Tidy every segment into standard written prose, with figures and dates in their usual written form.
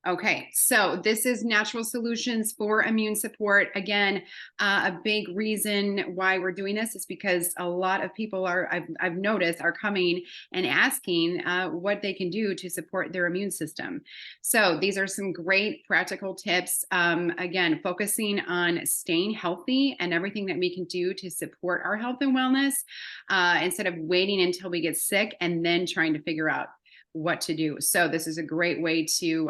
Okay, so this is natural solutions for immune support. Again, a big reason why we're doing this is because a lot of people I've noticed, are coming and asking what they can do to support their immune system. So these are some great practical tips. Again, focusing on staying healthy and everything that we can do to support our health and wellness, instead of waiting until we get sick and then trying to figure out what to do. So this is a great way to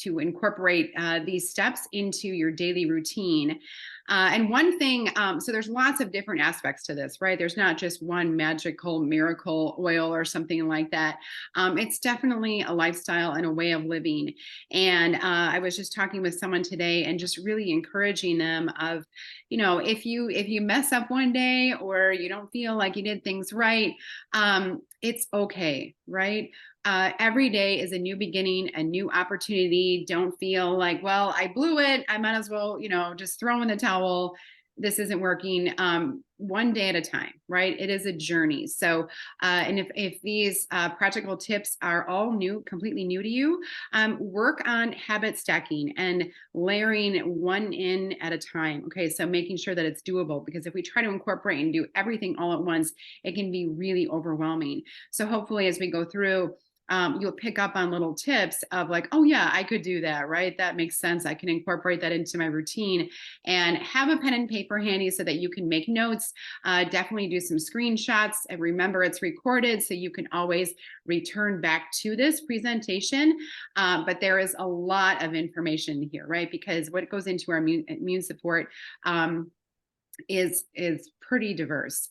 incorporate these steps into your daily routine. And one thing, so there's lots of different aspects to this, right? There's not just one magical miracle oil or something like that. It's definitely a lifestyle and a way of living. And I was just talking with someone today and just really encouraging them of, if you mess up one day or you don't feel like you did things right, it's okay, right? Every day is a new beginning, a new opportunity. Don't feel like, well, I blew it, I might as well, just throw in the towel. This isn't working. One day at a time, right? It is a journey. So, and if these practical tips are all new, completely new to you, work on habit stacking and layering one in at a time. Okay, so making sure that it's doable, because if we try to incorporate and do everything all at once, it can be really overwhelming. So hopefully, as we go through, you'll pick up on little tips of like, oh yeah, I could do that, right? That makes sense. I can incorporate that into my routine, and have a pen and paper handy so that you can make notes. Definitely do some screenshots, and remember it's recorded so you can always return back to this presentation. But there is a lot of information here, right? Because what goes into our immune support is pretty diverse.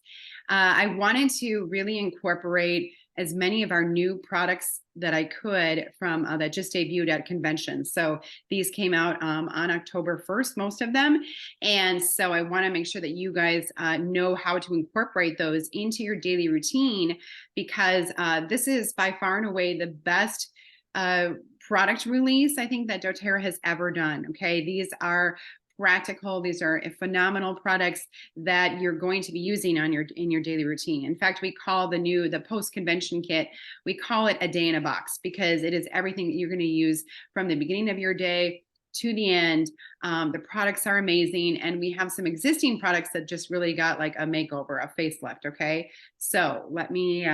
I wanted to really incorporate as many of our new products that I could from that just debuted at convention. So these came out on October 1st, most of them. And so I want to make sure that you guys know how to incorporate those into your daily routine, because this is by far and away the best product release I think that doTERRA has ever done. Okay, these are practical. These are phenomenal products that you're going to be using in your daily routine. In fact, we call the post convention kit, we call it a day in a box, because it is everything that you're going to use from the beginning of your day to the end. The products are amazing, and we have some existing products that just really got like a makeover, a facelift. Okay, so let me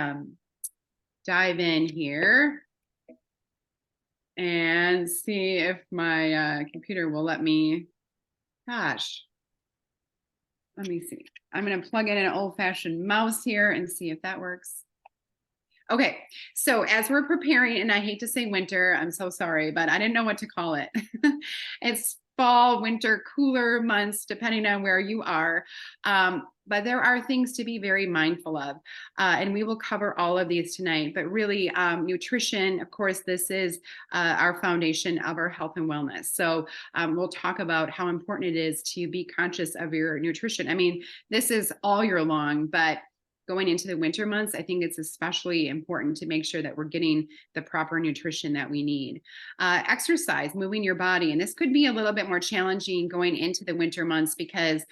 dive in here and see if my computer will let me. Gosh, let me see. I'm going to plug in an old-fashioned mouse here and see if that works. Okay, so as we're preparing, and I hate to say winter, I'm so sorry, but I didn't know what to call it. It's fall, winter, cooler months, depending on where you are. But there are things to be very mindful of. And we will cover all of these tonight. But really, nutrition, of course, this is our foundation of our health and wellness. So we'll talk about how important it is to be conscious of your nutrition. I mean, this is all year long, but going into the winter months, I think it's especially important to make sure that we're getting the proper nutrition that we need. Exercise, moving your body. And this could be a little bit more challenging going into the winter months, because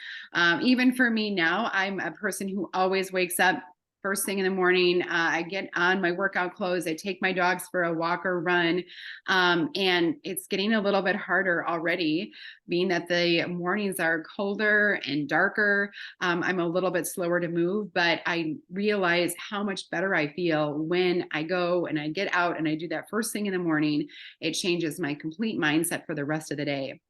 even for me now, I'm a person who always wakes up first thing in the morning. I get on my workout clothes, I take my dogs for a walk or run, and it's getting a little bit harder already, being that the mornings are colder and darker. I'm a little bit slower to move, but I realize how much better I feel when I go and I get out and I do that first thing in the morning. It changes my complete mindset for the rest of the day.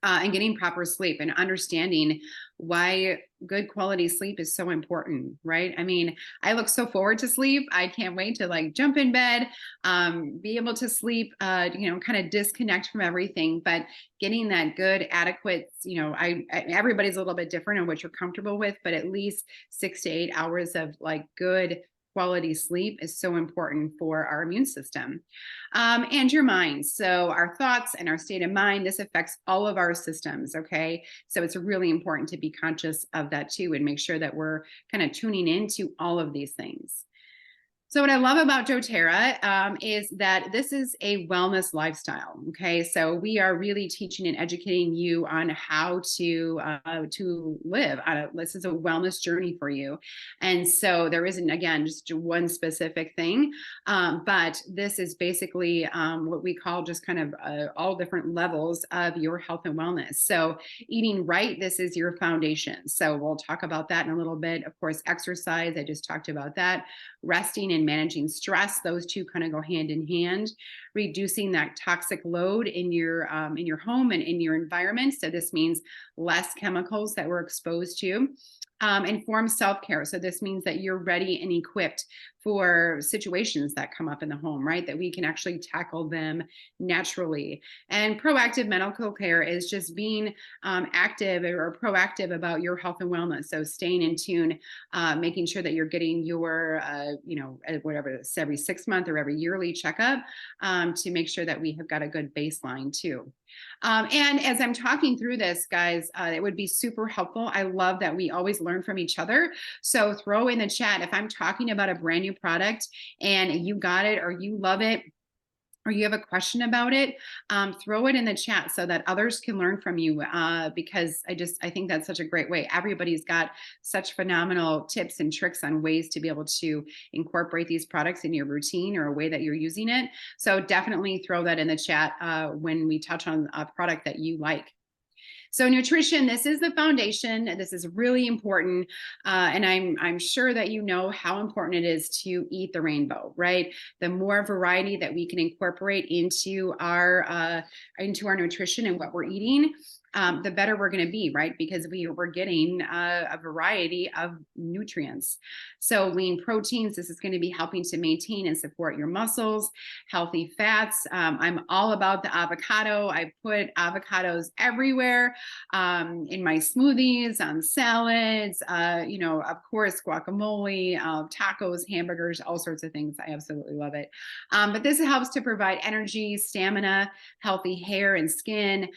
And getting proper sleep and understanding why good quality sleep is so important, right? I mean, I look so forward to sleep. I can't wait to like jump in bed, be able to sleep, kind of disconnect from everything. But getting that good, adequate, everybody's a little bit different on what you're comfortable with, but at least 6 to 8 hours of like good quality sleep is so important for our immune system, and your mind. So our thoughts and our state of mind, this affects all of our systems. Okay, so it's really important to be conscious of that too, and make sure that we're kind of tuning into all of these things. So what I love about doTERRA is that this is a wellness lifestyle. Okay, so we are really teaching and educating you on how to live. This is a wellness journey for you, and so there isn't, again, just one specific thing, but this is basically what we call just kind of all different levels of your health and wellness. So eating right, this is your foundation. So we'll talk about that in a little bit. Of course, exercise, I just talked about that. Resting and managing stress, those two kind of go hand in hand. Reducing that toxic load in your home and in your environment, so this means less chemicals that we're exposed to. Informed self-care, so this means that you're ready and equipped for situations that come up in the home, right? That we can actually tackle them naturally. And proactive medical care is just being active or proactive about your health and wellness. So staying in tune, making sure that you're getting your, whatever it's every 6 month or every yearly checkup, to make sure that we have got a good baseline too. And as I'm talking through this, guys, it would be super helpful. I love that we always learn from each other. So throw in the chat if I'm talking about a brand new product and you got it or you love it, or you have a question about it, throw it in the chat so that others can learn from you, because I think that's such a great way. Everybody's got such phenomenal tips and tricks on ways to be able to incorporate these products in your routine or a way that you're using it. So definitely throw that in the chat when we touch on a product that you like. So nutrition, this is the foundation. This is really important. And I'm sure that you know how important it is to eat the rainbow, right? The more variety that we can incorporate into our nutrition and what we're eating, the better we're going to be, right? Because we're getting a variety of nutrients. So lean proteins, this is going to be helping to maintain and support your muscles. Healthy fats, I'm all about the avocado. I put avocados everywhere, in my smoothies, on salads, of course, guacamole, tacos, hamburgers, all sorts of things. I absolutely love it. But this helps to provide energy, stamina, healthy hair and skin,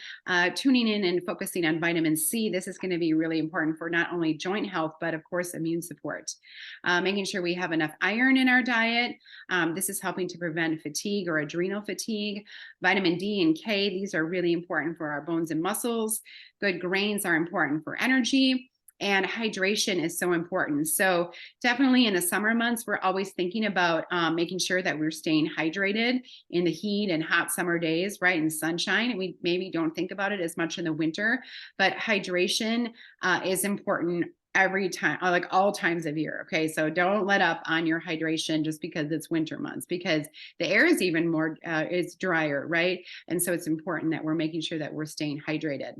tuning in and focusing on vitamin C. This is going to be really important for not only joint health, but of course, immune support. Making sure we have enough iron in our diet. This is helping to prevent fatigue or adrenal fatigue. Vitamin D and K, these are really important for our bones and muscles. Good grains are important for energy. And hydration is so important. So definitely in the summer months, we're always thinking about making sure that we're staying hydrated in the heat and hot summer days, right? In sunshine. And we maybe don't think about it as much in the winter, but hydration is important every time, like all times of year. Okay. So don't let up on your hydration just because it's winter months, because the air is even more, it's drier, right? And so it's important that we're making sure that we're staying hydrated.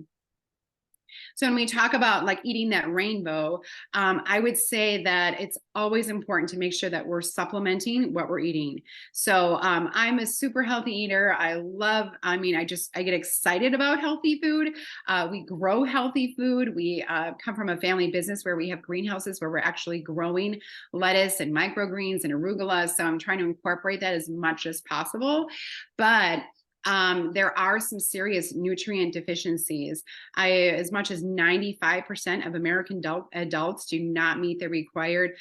So when we talk about like eating that rainbow, I would say that it's always important to make sure that we're supplementing what we're eating. So I'm a super healthy eater. I get excited about healthy food. We grow healthy food. We come from a family business where we have greenhouses where we're actually growing lettuce and microgreens and arugula. So I'm trying to incorporate that as much as possible. But there are some serious nutrient deficiencies. As much as 95% of American adults do not meet the required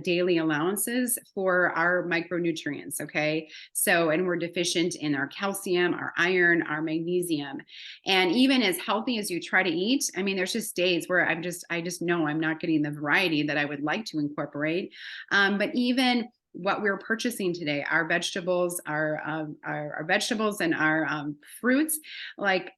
daily allowances for our micronutrients. Okay. So, and we're deficient in our calcium, our iron, our magnesium. And even as healthy as you try to eat, I mean, there's just days where I just know I'm not getting the variety that I would like to incorporate. But even what we're purchasing today, our vegetables, our vegetables and our fruits, like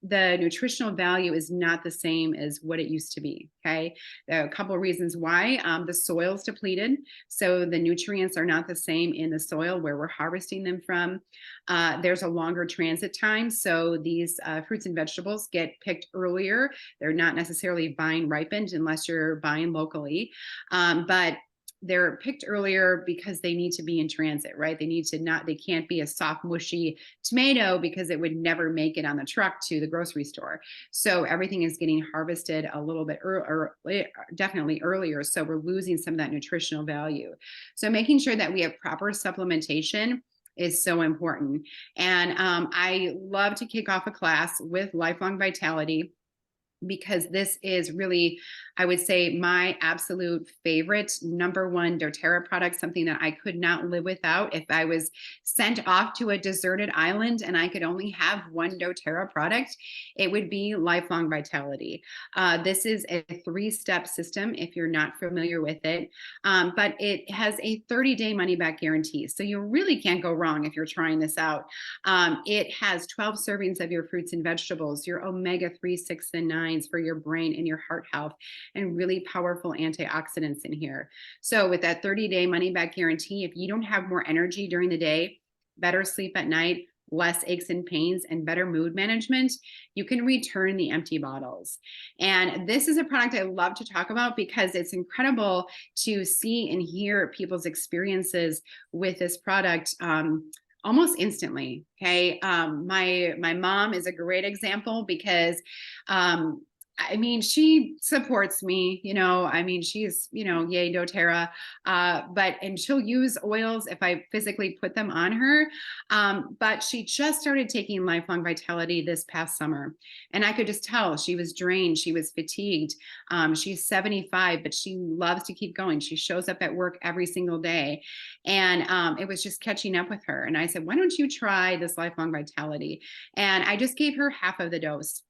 the nutritional value is not the same as what it used to be. Okay. There are a couple of reasons why. The soil's depleted. So the nutrients are not the same in the soil where we're harvesting them from. There's a longer transit time. So these fruits and vegetables get picked earlier. They're not necessarily vine ripened unless you're buying locally. But they're picked earlier because they need to be in transit, right? They can't be a soft, mushy tomato because it would never make it on the truck to the grocery store. So everything is getting harvested a little bit definitely earlier. So we're losing some of that nutritional value. So making sure that we have proper supplementation is so important. And I love to kick off a class with Lifelong Vitality. because this is really, I would say, my absolute favorite #1 doTERRA product, something that I could not live without. If I was sent off to a deserted island and I could only have one doTERRA product, it would be Lifelong Vitality. This is a 3-step system if you're not familiar with it, but it has a 30-day money-back guarantee. So you really can't go wrong if you're trying this out. It has 12 servings of your fruits and vegetables, your omega-3, 6, and 9s for your brain and your heart health, and really powerful antioxidants in here. So with that 30-day money-back guarantee, if you don't have more energy during the day, better sleep at night, less aches and pains, and better mood management, you can return the empty bottles. And this is a product I love to talk about because it's incredible to see and hear people's experiences with this product. Almost instantly. Okay. My mom is a great example because I mean, she supports me, I mean, she's, yay doTERRA, and she'll use oils if I physically put them on her. But she just started taking Lifelong Vitality this past summer. And I could just tell she was drained. She was fatigued. She's 75, but she loves to keep going. She shows up at work every single day. And it was just catching up with her. And I said, why don't you try this Lifelong Vitality? And I just gave her half of the dose.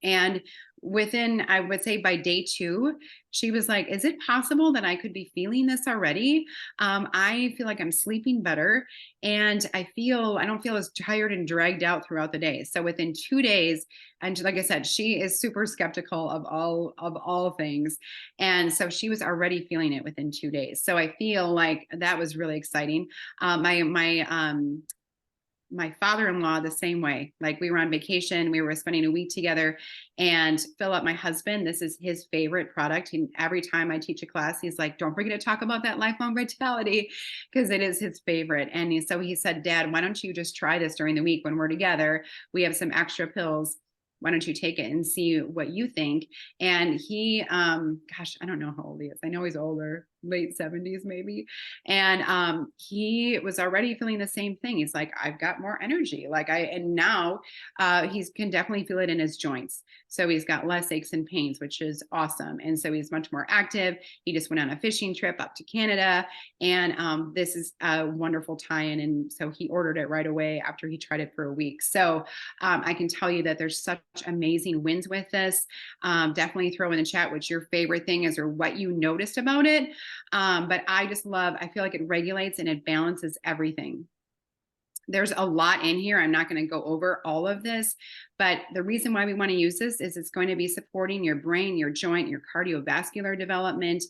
And within, I would say by day 2, she was like, is it possible that I could be feeling this already? I feel like I'm sleeping better, and I don't feel as tired and dragged out throughout the day. So within 2 days, and like I said, she is super skeptical of all things. And so she was already feeling it within 2 days. So I feel like that was really exciting. My father-in-law the same way. Like, we were on vacation, we were spending a week together, and Philip, my husband, this is his favorite product. And every time I teach a class, he's like, don't forget to talk about that Lifelong Vitality, because it is his favorite. And so he said, Dad, why don't you just try this during the week when we're together? We have some extra pills. Why don't you take it and see what you think? And he, gosh, I don't know how old he is. I know he's older, late 70s maybe. And he was already feeling the same thing. He's like, I've got more energy. And now he can definitely feel it in his joints. So he's got less aches and pains, which is awesome. And so he's much more active. He just went on a fishing trip up to Canada. And this is a wonderful tie-in. And so he ordered it right away after he tried it for a week. So I can tell you that there's such amazing wins with this. Definitely throw in the chat what your favorite thing is or what you noticed about it. But I feel like it regulates and it balances everything. There's a lot in here. I'm not going to go over all of this, but the reason why we want to use this is it's going to be supporting your brain, your joint, your cardiovascular development.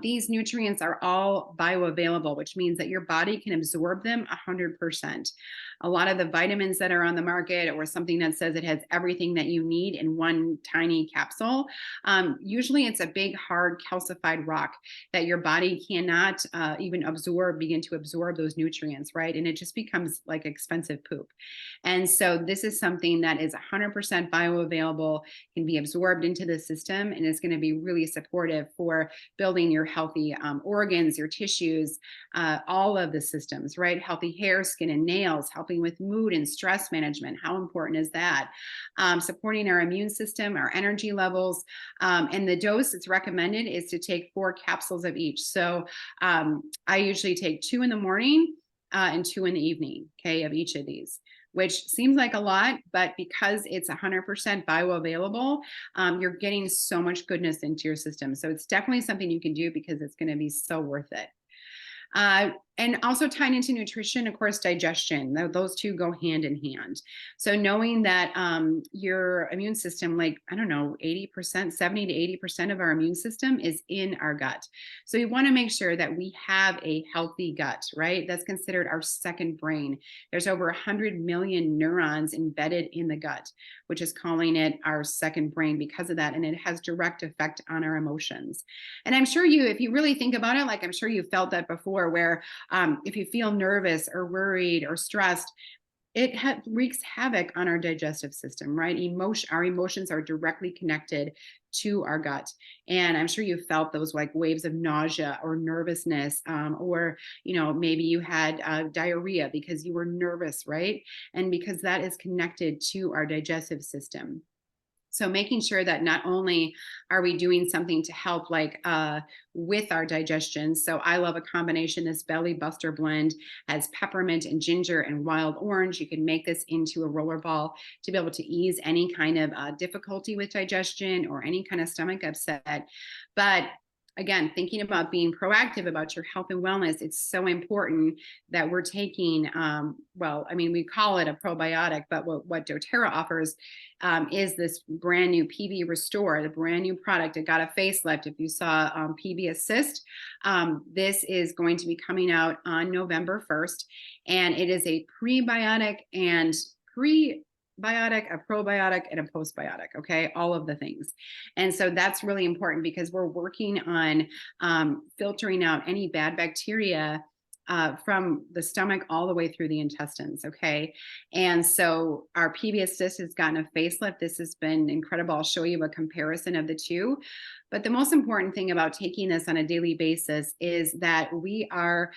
These nutrients are all bioavailable, which means that your body can absorb them 100%. A lot of the vitamins that are on the market, or something that says it has everything that you need in one tiny capsule, usually it's a big, hard, calcified rock that your body cannot even begin to absorb those nutrients, right? And it just becomes like expensive poop. And so this is something that is 100% bioavailable, can be absorbed into the system, and is going to be really supportive for building your healthy organs, your tissues, all of the systems, right? Healthy hair, skin, and nails, helping with mood and stress management. How important is that? Supporting our immune system, our energy levels. And the dose that's recommended is to take 4 capsules of each. So I usually take 2 in the morning and 2 in the evening, okay, of each of these, which seems like a lot, but because it's 100% bioavailable, you're getting so much goodness into your system. So it's definitely something you can do because it's going to be so worth it. And also tying into nutrition, of course, digestion. Those two go hand in hand. So knowing that your immune system, 80%, 70 to 80% of our immune system is in our gut. So we want to make sure that we have a healthy gut, right? That's considered our second brain. There's over 100 million neurons embedded in the gut, which is calling it our second brain because of that. And it has direct effect on our emotions. And I'm sure if you really think about it, I'm sure you felt that before, where if you feel nervous or worried or stressed, it wreaks havoc on our digestive system, right? Our emotions are directly connected to our gut. And I'm sure you felt those waves of nausea or nervousness, or, maybe you had diarrhea because you were nervous, right? And because that is connected to our digestive system. So making sure that not only are we doing something to help like with our digestion. So I love a combination. This Belly Buster blend has peppermint and ginger and wild orange. You can make this into a roller ball to be able to ease any kind of difficulty with digestion or any kind of stomach upset. But again, thinking about being proactive about your health and wellness, it's so important that we're taking, well, I mean, we call it a probiotic, but what doTERRA offers is this brand new PB Restore, the brand new product. It got a facelift. If you saw PB Assist, this is going to be coming out on November 1st, and it is a prebiotic and a probiotic, and a postbiotic. Okay, all of the things. And so that's really important because we're working on filtering out any bad bacteria from the stomach all the way through the intestines. Okay. And so our PB Assist has gotten a facelift. This has been incredible. I'll show you a comparison of the two. But the most important thing about taking this on a daily basis is that we are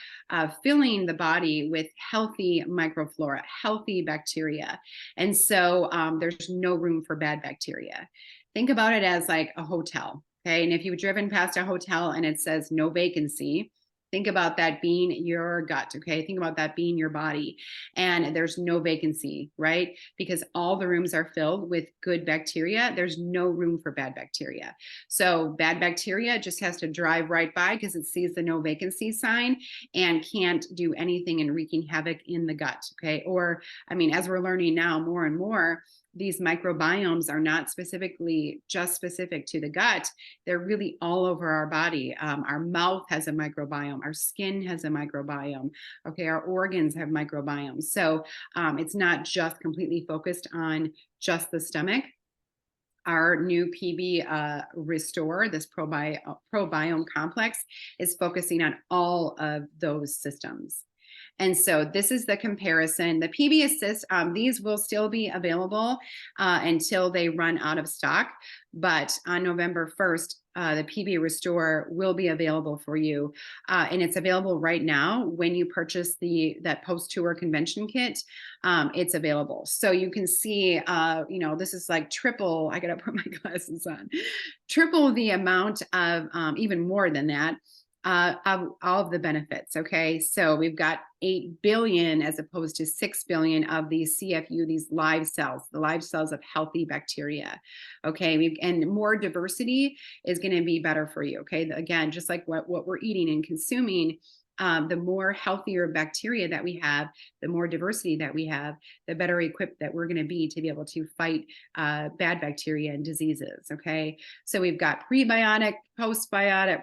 filling the body with healthy microflora, healthy bacteria. And so there's no room for bad bacteria. Think about it as like a hotel. Okay. And if you've driven past a hotel and it says no vacancy, think about that being your gut. Okay. Think about that being your body. And there's no vacancy, right? Because all the rooms are filled with good bacteria. There's no room for bad bacteria. So bad bacteria just has to drive right by because it sees the no vacancy sign and can't do anything and wreaking havoc in the gut. Okay. Or, I mean, as we're learning now more and more, these microbiomes are not just specific to the gut. They're really all over our body. Our mouth has a microbiome. Our skin has a microbiome. Okay, our organs have microbiomes. So it's not just completely focused on just the stomach. Our new PB Restore, this probiome complex, is focusing on all of those systems. And so this is the comparison. The PB Assist, these will still be available until they run out of stock. But on November 1st, the PB Restore will be available for you. And it's available right now when you purchase that post-tour convention kit. It's available. So you can see, this is like triple, I got to put my glasses on, triple the amount of, even more than that, of all of the benefits. Okay. So we've got 8 billion as opposed to 6 billion of these CFU, these live cells, the live cells of healthy bacteria. Okay. And more diversity is going to be better for you. Okay. Again, just like what we're eating and consuming, the more healthier bacteria that we have, the more diversity that we have, the better equipped that we're going to be able to fight bad bacteria and diseases. Okay. So we've got prebiotic, postbiotic,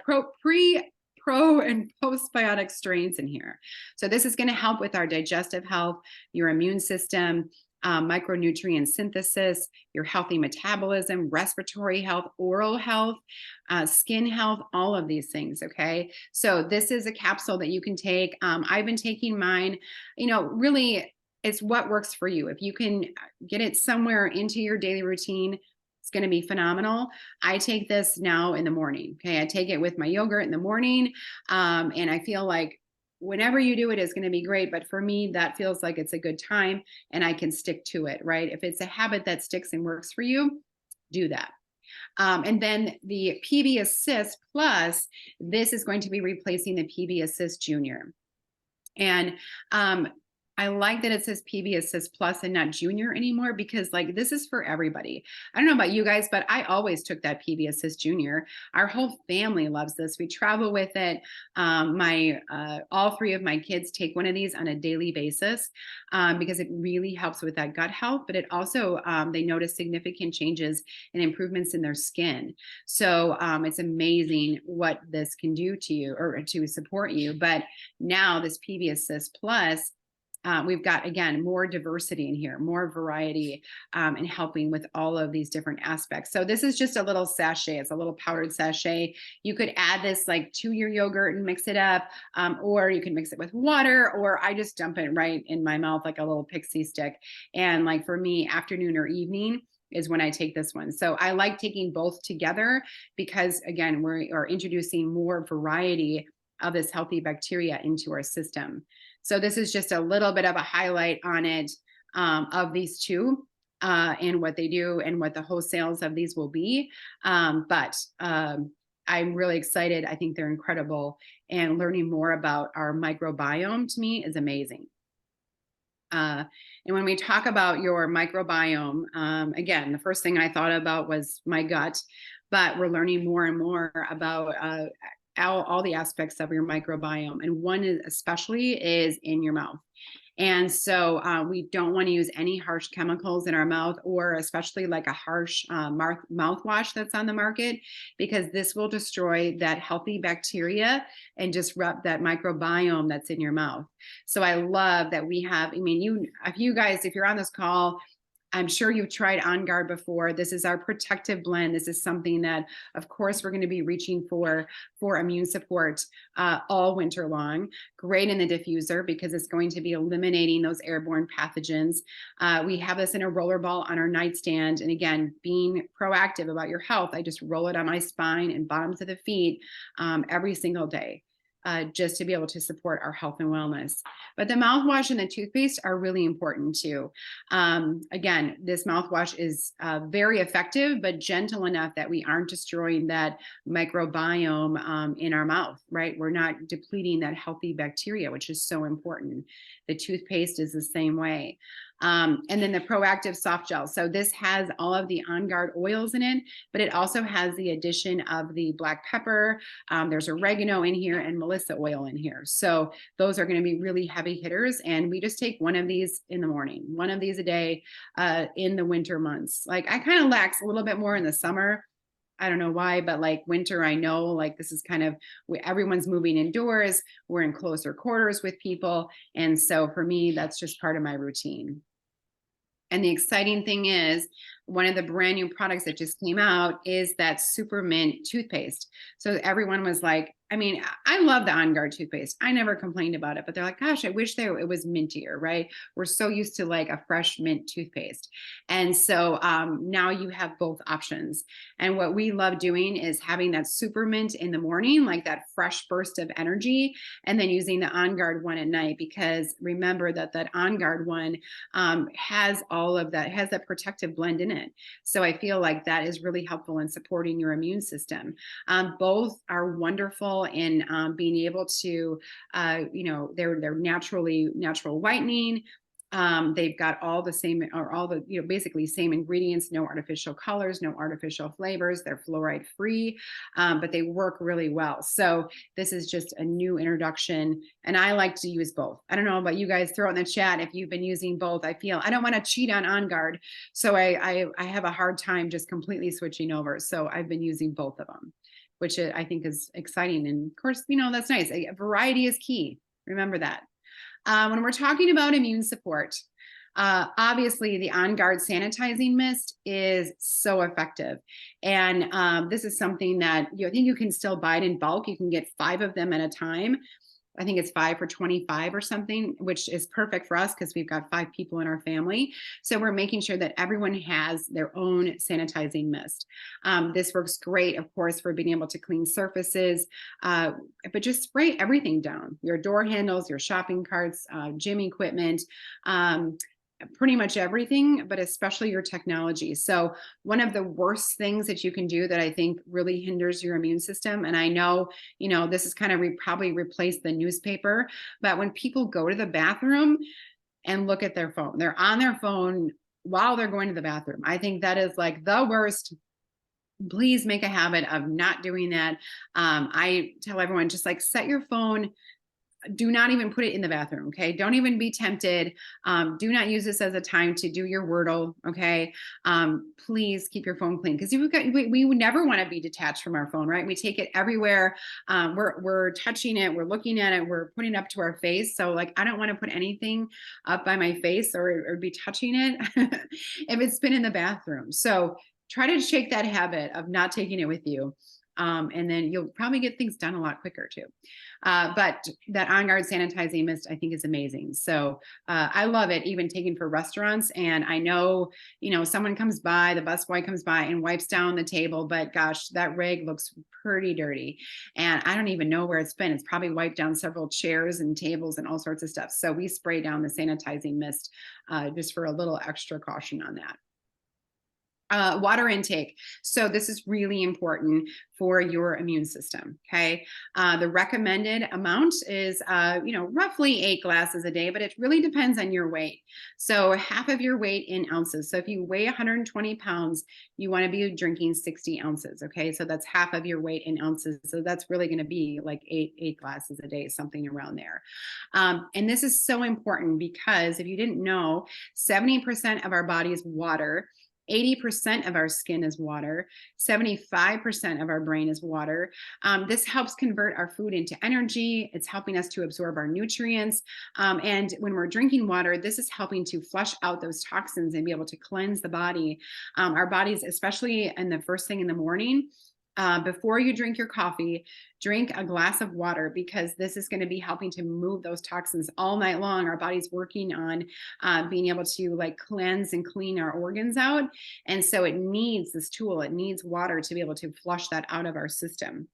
pro and postbiotic strains in here. So this is going to help with our digestive health, your immune system, micronutrient synthesis, your healthy metabolism, respiratory health, oral health, skin health, all of these things. Okay. So this is a capsule that you can take. I've been taking mine, really it's what works for you. If you can get it somewhere into your daily routine, it's going to be phenomenal. I take this now in the morning. Okay. I take it with my yogurt in the morning. And I feel like whenever you do it is going to be great. But for me, that feels like it's a good time and I can stick to it, right? If it's a habit that sticks and works for you, do that. And then the PB Assist Plus, this is going to be replacing the PB Assist Junior. And I like that it says PB Assist Plus and not Junior anymore, because like this is for everybody. I don't know about you guys, but I always took that PB Assist Junior. Our whole family loves this. We travel with it. All 3 of my kids take one of these on a daily basis because it really helps with that gut health, but it also, they notice significant changes and improvements in their skin. So it's amazing what this can do to you or to support you. But now this PB Assist Plus, we've got, again, more diversity in here, more variety, and helping with all of these different aspects. So this is just a little sachet. It's a little powdered sachet. You could add this like to your yogurt and mix it up, or you can mix it with water, or I just dump it right in my mouth like a little pixie stick. And like for me, afternoon or evening is when I take this one. So I like taking both together because, again, we are introducing more variety of this healthy bacteria into our system. So this is just a little bit of a highlight on it of these two. and what they do and what the wholesales of these will be. But I'm really excited. I think they're incredible, and learning more about our microbiome to me is amazing. And when we talk about your microbiome, again, the first thing I thought about was my gut, but we're learning more and more about all the aspects of your microbiome. And one is especially is in your mouth. And so we don't want to use any harsh chemicals in our mouth, or especially like a harsh mouthwash that's on the market, because this will destroy that healthy bacteria and disrupt that microbiome that's in your mouth. So I love that we have, I mean, if you're on this call, I'm sure you've tried On Guard before. This is our protective blend. This is something that, of course, we're going to be reaching for immune support all winter long. Great in the diffuser because it's going to be eliminating those airborne pathogens. We have this in a roller ball on our nightstand. And again, being proactive about your health, I just roll it on my spine and bottoms of the feet every single day. Just to be able to support our health and wellness. But the mouthwash and the toothpaste are really important too. Again, this mouthwash is very effective, but gentle enough that we aren't destroying that microbiome in our mouth, right? We're not depleting that healthy bacteria, which is so important. The toothpaste is the same way. And then the Proactiv soft gel. So this has all of the On Guard oils in it, but it also has the addition of the black pepper. There's oregano in here and Melissa oil in here. So those are going to be really heavy hitters. And we just take one of these in the morning, one of these a day in the winter months. Like I kind of lax a little bit more in the summer. I don't know why, but like winter, I know like this is kind of everyone's moving indoors. We're in closer quarters with people. And so for me, that's just part of my routine. And the exciting thing is, one of the brand new products that just came out is that Super Mint toothpaste. So everyone was like, I mean, I love the On Guard toothpaste. I never complained about it, but they're like, gosh, I wish it was mintier, right? We're so used to like a fresh mint toothpaste. And so now you have both options. And what we love doing is having that Super Mint in the morning, like that fresh burst of energy, and then using the On Guard one at night, because remember that On Guard one has all of that, has that protective blend in it. So I feel like that is really helpful in supporting your immune system. Both are wonderful in being able to, they're natural whitening. They've got all the same, or all the, basically same ingredients, no artificial colors, no artificial flavors. They're fluoride free, but they work really well. So this is just a new introduction, and I like to use both. I don't know about you guys, throw it in the chat if you've been using both. I don't want to cheat on Guard. So I have a hard time just completely switching over. So I've been using both of them, which I think is exciting. And of course, that's nice. Variety is key. Remember that. When we're talking about immune support, obviously the On Guard sanitizing mist is so effective. And this is something that I think you can still buy it in bulk. You can get 5 of them at a time. I think it's 5 for $25 or something, which is perfect for us because we've got 5 people in our family. So we're making sure that everyone has their own sanitizing mist. This works great, of course, for being able to clean surfaces, but just spray everything down, your door handles, your shopping carts, gym equipment, pretty much everything, but especially your technology. So one of the worst things that you can do that I think really hinders your immune system, and I know, this is kind of probably replace the newspaper, but when people go to the bathroom and look at their phone, they're on their phone while they're going to the bathroom. I think that is like the worst. Please make a habit of not doing that. I tell everyone, just like set your phone. Do not even put it in the bathroom. Okay. Don't even be tempted. Do not use this as a time to do your Wordle. Okay. Please keep your phone clean, because we would never want to be detached from our phone, right? We take it everywhere. We're touching it. We're looking at it. We're putting it up to our face. So like, I don't want to put anything up by my face or be touching it if it's been in the bathroom. So try to shake that habit of not taking it with you. And then you'll probably get things done a lot quicker too. But that On Guard sanitizing mist, I think, is amazing. So I love it, even taken for restaurants. And I know, someone comes by, the busboy comes by and wipes down the table, but gosh, that rag looks pretty dirty. And I don't even know where it's been. It's probably wiped down several chairs and tables and all sorts of stuff. So we spray down the sanitizing mist just for a little extra caution on that. Water intake. So this is really important for your immune system. Okay. The recommended amount is, roughly 8 glasses a day, but it really depends on your weight. So half of your weight in ounces. So if you weigh 120 pounds, you want to be drinking 60 ounces. Okay. So that's half of your weight in ounces. So that's really going to be like eight glasses a day, something around there. And this is so important because if you didn't know, 70% of our body is water. 80% of our skin is water. 75% of our brain is water. This helps convert our food into energy. It's helping us to absorb our nutrients. And when we're drinking water, this is helping to flush out those toxins and be able to cleanse the body. Our bodies, especially in the first thing in the morning, before you drink your coffee, drink a glass of water, because this is going to be helping to move those toxins all night long. Our body's working on being able to like cleanse and clean our organs out. And so it needs this tool. It needs water to be able to flush that out of our system.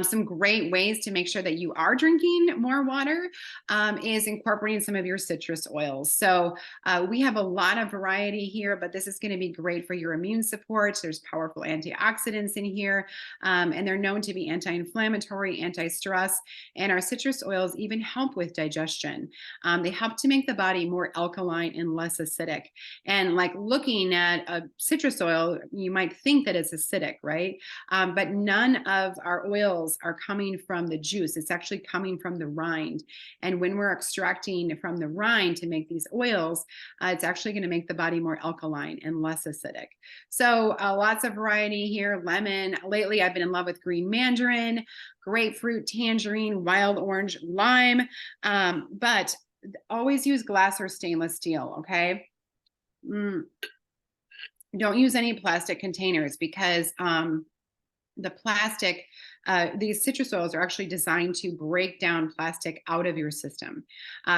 Some great ways to make sure that you are drinking more water is incorporating some of your citrus oils. So we have a lot of variety here, but this is going to be great for your immune support. There's powerful antioxidants in here, and they're known to be anti-inflammatory, anti-stress, and our citrus oils even help with digestion. They help to make the body more alkaline and less acidic. And like looking at a citrus oil, you might think that it's acidic, right? But none of our oils are coming from the juice. It's actually coming from the rind. And when we're extracting from the rind to make these oils, it's actually going to make the body more alkaline and less acidic. So lots of variety here. Lemon. Lately, I've been in love with green mandarin, grapefruit, tangerine, wild orange, lime. But always use glass or stainless steel, okay? Don't use any plastic containers, because the plastic, these citrus oils are actually designed to break down plastic out of your system,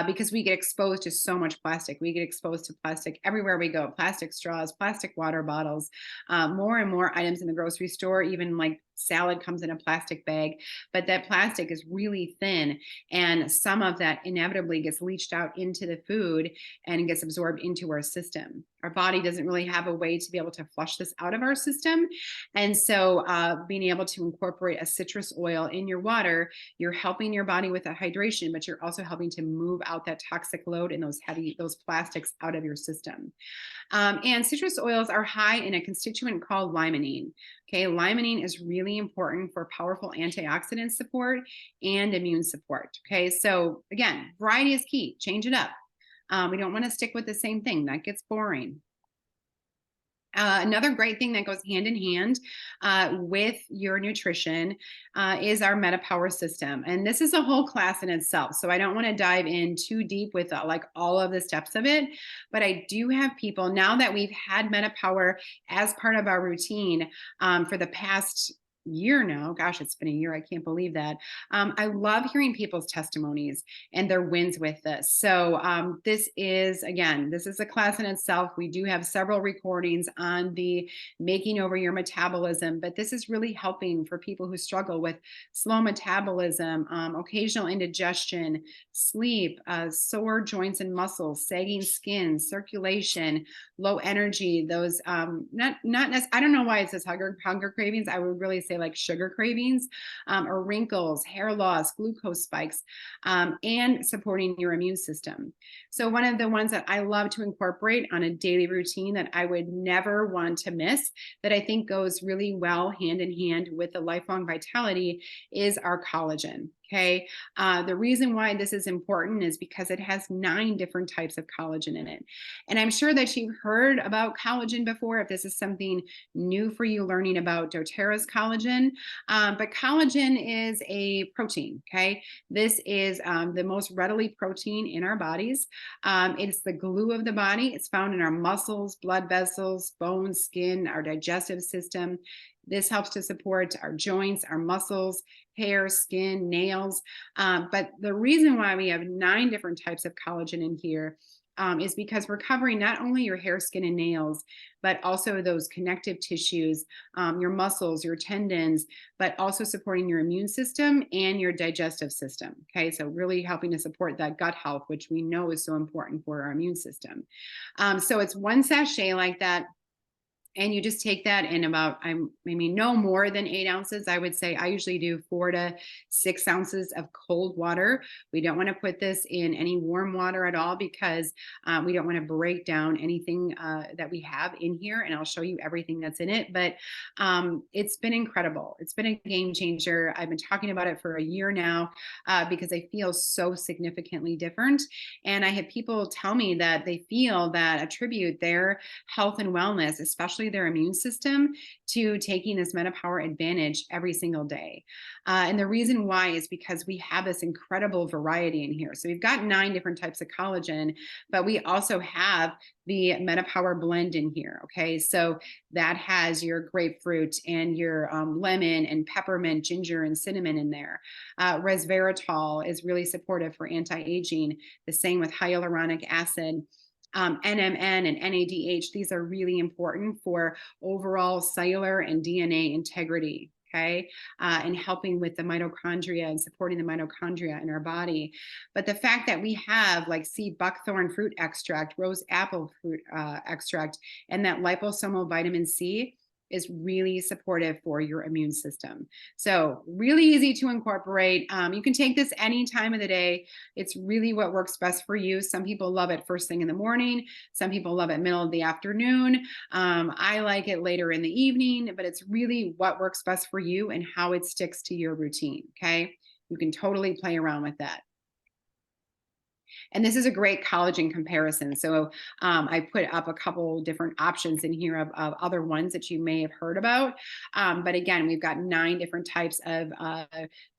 because we get exposed to so much plastic. We get exposed to plastic everywhere we go: plastic straws, plastic water bottles, more and more items in the grocery store, even like salad comes in a plastic bag. But that plastic is really thin, and some of that inevitably gets leached out into the food and gets absorbed into our system. Our body doesn't really have a way to be able to flush this out of our system. And so being able to incorporate a citrus oil in your water, you're helping your body with that hydration, but you're also helping to move out that toxic load and those plastics out of your system. And citrus oils are high in a constituent called limonene. Okay, limonene is really important for powerful antioxidant support and immune support. Okay, so again, variety is key. Change it up. We don't want to stick with the same thing. That gets boring. Another great thing that goes hand in hand with your nutrition is our MetaPower system. And this is a whole class in itself. So I don't want to dive in too deep with like all of the steps of it. But I do have people, now that we've had MetaPower as part of our routine for the past year now. Gosh, it's been a year. I can't believe that. I love hearing people's testimonies and their wins with this. So this is a class in itself. We do have several recordings on the making over your metabolism, but this is really helping for people who struggle with slow metabolism, occasional indigestion, sleep, sore joints and muscles, sagging skin, circulation, low energy, those I don't know why it says hunger cravings. I would really say like sugar cravings, or wrinkles, hair loss, glucose spikes, and supporting your immune system. So one of the ones that I love to incorporate on a daily routine that I would never want to miss, that I think goes really well hand in hand with the lifelong vitality, is our collagen. Okay. The reason why this is important is because it has 9 different types of collagen in it. And I'm sure that you've heard about collagen before, if this is something new for you learning about doTERRA's collagen. But collagen is a protein. Okay. This is the most readily protein in our bodies. It's the glue of the body. It's found in our muscles, blood vessels, bones, skin, our digestive system. This helps to support our joints, our muscles, hair, skin, nails. But the reason why we have 9 different types of collagen in here is because we're covering not only your hair, skin, and nails, but also those connective tissues, your muscles, your tendons, but also supporting your immune system and your digestive system. Okay, so really helping to support that gut health, which we know is so important for our immune system. So it's 1 sachet like that. And you just take that in about, no more than 8 ounces. I would say I usually do 4 to 6 ounces of cold water. We don't want to put this in any warm water at all because we don't want to break down anything that we have in here. And I'll show you everything that's in it. But it's been incredible. It's been a game changer. I've been talking about it for a year now because I feel so significantly different. And I have people tell me that they feel that attribute their health and wellness, especially their immune system, to taking this MetaPower Advantage every single day. And the reason why is because we have this incredible variety in here. So we've got 9 different types of collagen, but we also have the MetaPower blend in here. Okay, so that has your grapefruit and your lemon and peppermint, ginger, and cinnamon in there. Resveratrol is really supportive for anti-aging. The same with hyaluronic acid. NMN and NADH, these are really important for overall cellular and DNA integrity, okay, and helping with the mitochondria and supporting the mitochondria in our body. But the fact that we have like sea buckthorn fruit extract, rose apple fruit extract, and that liposomal vitamin C is really supportive for your immune system. So really easy to incorporate. You can take this any time of the day. It's really what works best for you. Some people love it first thing in the morning. Some people love it middle of the afternoon. I like it later in the evening, but it's really what works best for you and how it sticks to your routine. Okay. You can totally play around with that. And this is a great collagen comparison. So I put up a couple different options in here of other ones that you may have heard about. But again, we've got 9 different types of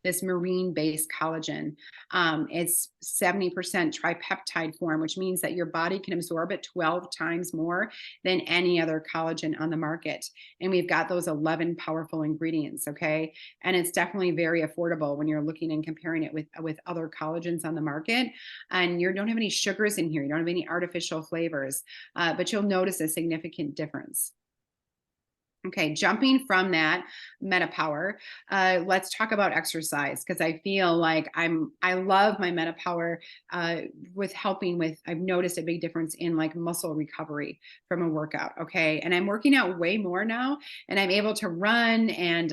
this marine-based collagen. It's 70% tripeptide form, which means that your body can absorb it 12 times more than any other collagen on the market. And we've got those 11 powerful ingredients, okay? And it's definitely very affordable when you're looking and comparing it with other collagens on the market. And you don't have any sugars in here. You don't have any artificial flavors, but you'll notice a significant difference. Okay, jumping from that MetaPower, let's talk about exercise because I feel like I love my MetaPower with helping with. I've noticed a big difference in like muscle recovery from a workout. Okay, and I'm working out way more now, and I'm able to run. And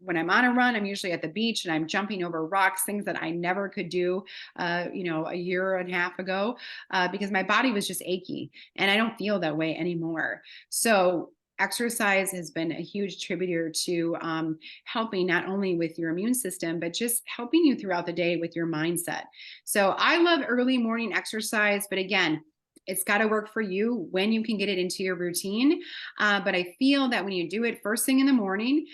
when I'm on a run, I'm usually at the beach and I'm jumping over rocks, things that I never could do, a year and a half ago, because my body was just achy, and I don't feel that way anymore. So exercise has been a huge contributor to helping not only with your immune system, but just helping you throughout the day with your mindset. So I love early morning exercise, but again, it's got to work for you when you can get it into your routine. But I feel that when you do it first thing in the morning,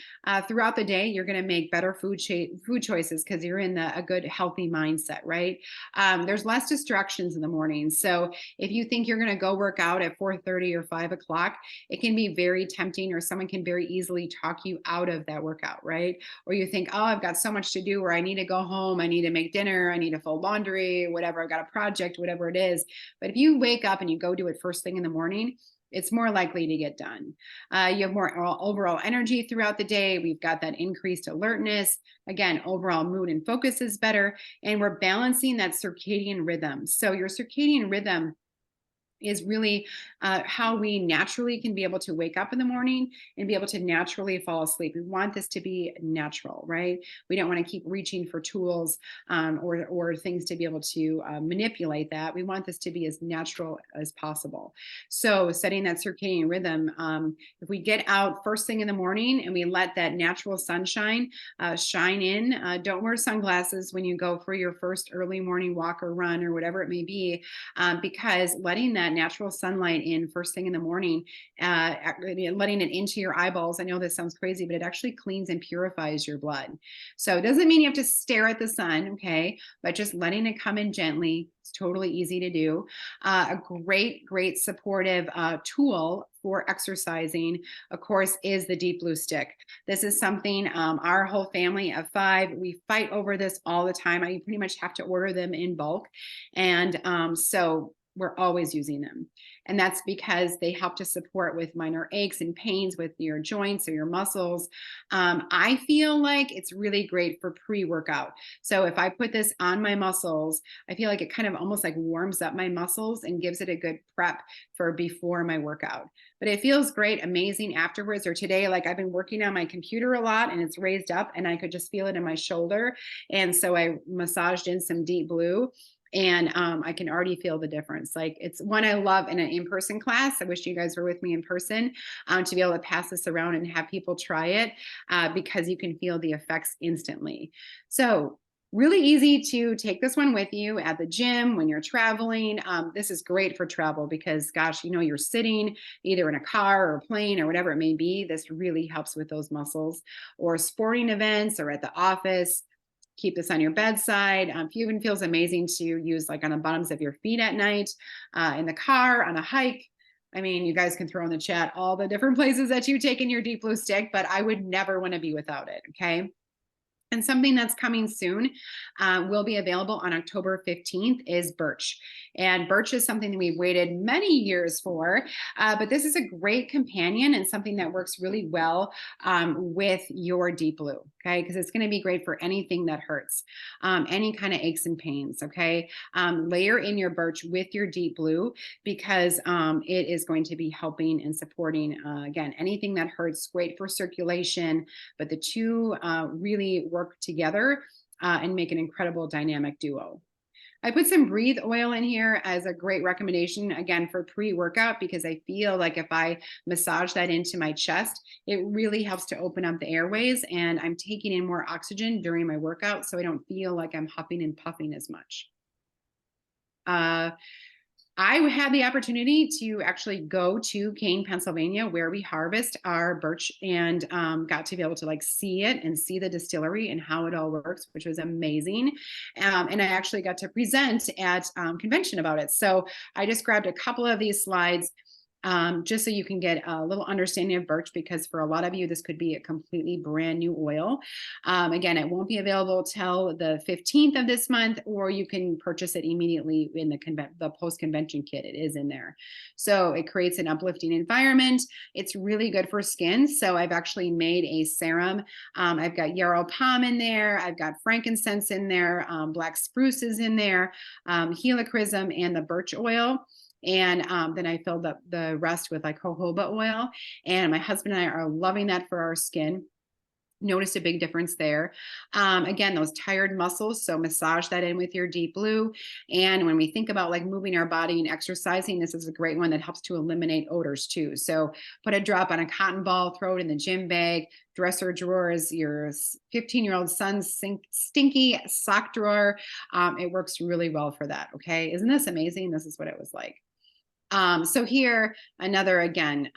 throughout the day, you're going to make better food choices because you're in a good, healthy mindset, right? There's less distractions in the morning. So if you think you're going to go work out at 4:30 or 5 o'clock, it can be very tempting, or someone can very easily talk you out of that workout, right? Or you think, oh, I've got so much to do, or I need to go home, I need to make dinner, I need to fold laundry, whatever, I've got a project, whatever it is. But if you wake up and you go do it first thing in the morning, it's more likely to get done. You have more overall energy throughout the day. We've got that increased alertness. Again, overall mood and focus is better. And we're balancing that circadian rhythm. So your circadian rhythm is really how we naturally can be able to wake up in the morning and be able to naturally fall asleep. We want this to be natural, right? We don't want to keep reaching for tools or things to be able to manipulate that. We want this to be as natural as possible. So setting that circadian rhythm, if we get out first thing in the morning and we let that natural sunshine shine in, don't wear sunglasses when you go for your first early morning walk or run or whatever it may be, because letting that that natural sunlight in first thing in the morning, letting it into your eyeballs. I know this sounds crazy, but it actually cleans and purifies your blood. So it doesn't mean you have to stare at the sun, okay? But just letting it come in gently. It's totally easy to do. A great supportive tool for exercising, of course, is the Deep Blue Stick. This is something our whole family of 5, we fight over this all the time. I pretty much have to order them in bulk. And so we're always using them. And that's because they help to support with minor aches and pains with your joints or your muscles. I feel like it's really great for pre-workout. So if I put this on my muscles, I feel like it kind of almost like warms up my muscles and gives it a good prep for before my workout. But it feels great, amazing afterwards. Or today, like I've been working on my computer a lot and it's raised up and I could just feel it in my shoulder. And so I massaged in some Deep Blue. And I can already feel the difference. Like it's one I love in an in-person class. I wish you guys were with me in person to be able to pass this around and have people try it because you can feel the effects instantly. So really easy to take this one with you at the gym when you're traveling. This is great for travel because, gosh, you know, you're sitting either in a car or a plane or whatever it may be. This really helps with those muscles, or sporting events or at the office. Keep this on your bedside. Even feels amazing to use like on the bottoms of your feet at night, in the car, on a hike. I mean, you guys can throw in the chat all the different places that you take in your Deep Blue Stick, but I would never want to be without it, okay? And something that's coming soon will be available on October 15th is Birch. And Birch is something that we've waited many years for, but this is a great companion and something that works really well with your Deep Blue, okay? Because it's going to be great for anything that hurts, any kind of aches and pains, okay? Layer in your Birch with your Deep Blue because it is going to be helping and supporting, again, anything that hurts, great for circulation, but the two really work together and make an incredible dynamic duo. I put some Breathe oil in here as a great recommendation, again, for pre-workout, because I feel like if I massage that into my chest, it really helps to open up the airways and I'm taking in more oxygen during my workout, so I don't feel like I'm huffing and puffing as much. I had the opportunity to actually go to Kane, Pennsylvania, where we harvest our birch, and got to be able to like see it and see the distillery and how it all works, which was amazing. And I actually got to present at convention about it. So I just grabbed a couple of these slides just so you can get a little understanding of birch, because for a lot of you, this could be a completely brand new oil. Again, it won't be available till the 15th of this month, or you can purchase it immediately in the post-convention kit. It is in there. So it creates an uplifting environment. It's really good for skin. So I've actually made a serum. I've got yarrow palm in there. I've got frankincense in there. Black spruce is in there. Helichrysum and the birch oil. And then I filled up the rest with like jojoba oil. And my husband and I are loving that for our skin. Noticed a big difference there. Again, those tired muscles, so massage that in with your Deep Blue. And when we think about like moving our body and exercising, this is a great one that helps to eliminate odors too. So put a drop on a cotton ball, throw it in the gym bag, dresser drawers, your 15-year-old son's stinky sock drawer. It works really well for that, okay? Isn't this amazing? This is what it was like. So here, another, again,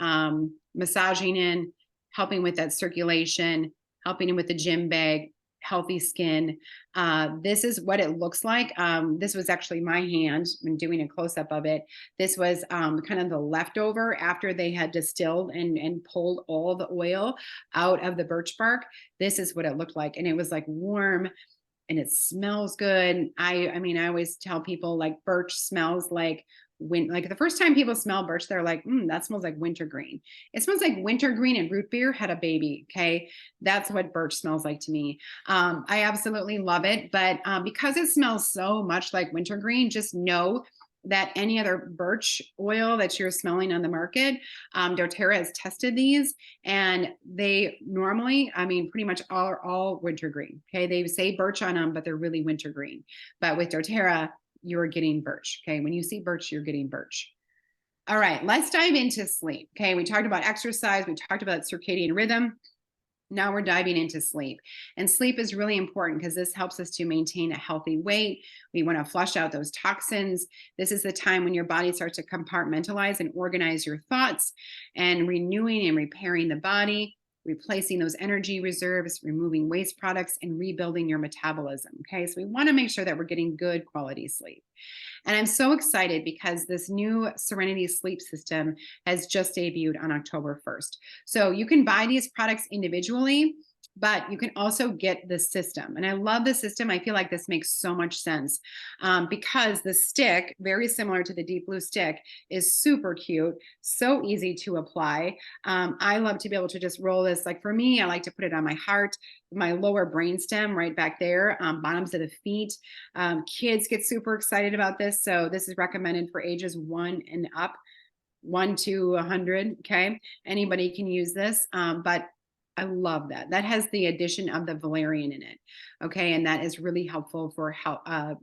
massaging in, helping with that circulation, helping in with the gym bag, healthy skin. This is what it looks like. This was actually my hand when doing a close-up of it. This was kind of the leftover after they had distilled and pulled all the oil out of the birch bark. This is what it looked like. And it was like warm and it smells good. I mean, I always tell people like birch smells like like the first time people smell birch, they're like, that smells like wintergreen. It smells like wintergreen and root beer had a baby. Okay. That's what birch smells like to me. I absolutely love it. But because it smells so much like wintergreen, just know that any other birch oil that you're smelling on the market, doTERRA has tested these and they normally, I mean, pretty much are all wintergreen. Okay. They say birch on them, but they're really wintergreen. But with doTERRA, you're getting birch. Okay. When you see birch, you're getting birch. All right. Let's dive into sleep. Okay. We talked about exercise. We talked about circadian rhythm. Now we're diving into sleep. And sleep is really important because this helps us to maintain a healthy weight. We want to flush out those toxins. This is the time when your body starts to compartmentalize and organize your thoughts and renewing and repairing the body, replacing those energy reserves, removing waste products, and rebuilding your metabolism. Okay, so we want to make sure that we're getting good quality sleep. And I'm so excited because this new Serenity sleep system has just debuted on October 1st. So you can buy these products individually, but you can also get the system. And I love the system. I feel like this makes so much sense because the stick, very similar to the Deep Blue stick, is super cute, so easy to apply. I love to be able to just roll this. Like for me, I like to put it on my heart, my lower brainstem right back there, bottoms of the feet. Kids get super excited about this. So this is recommended for ages 1 and up, 1 to 100. Okay. Anybody can use this. But I love that. That has the addition of the valerian in it. Okay. And that is really helpful for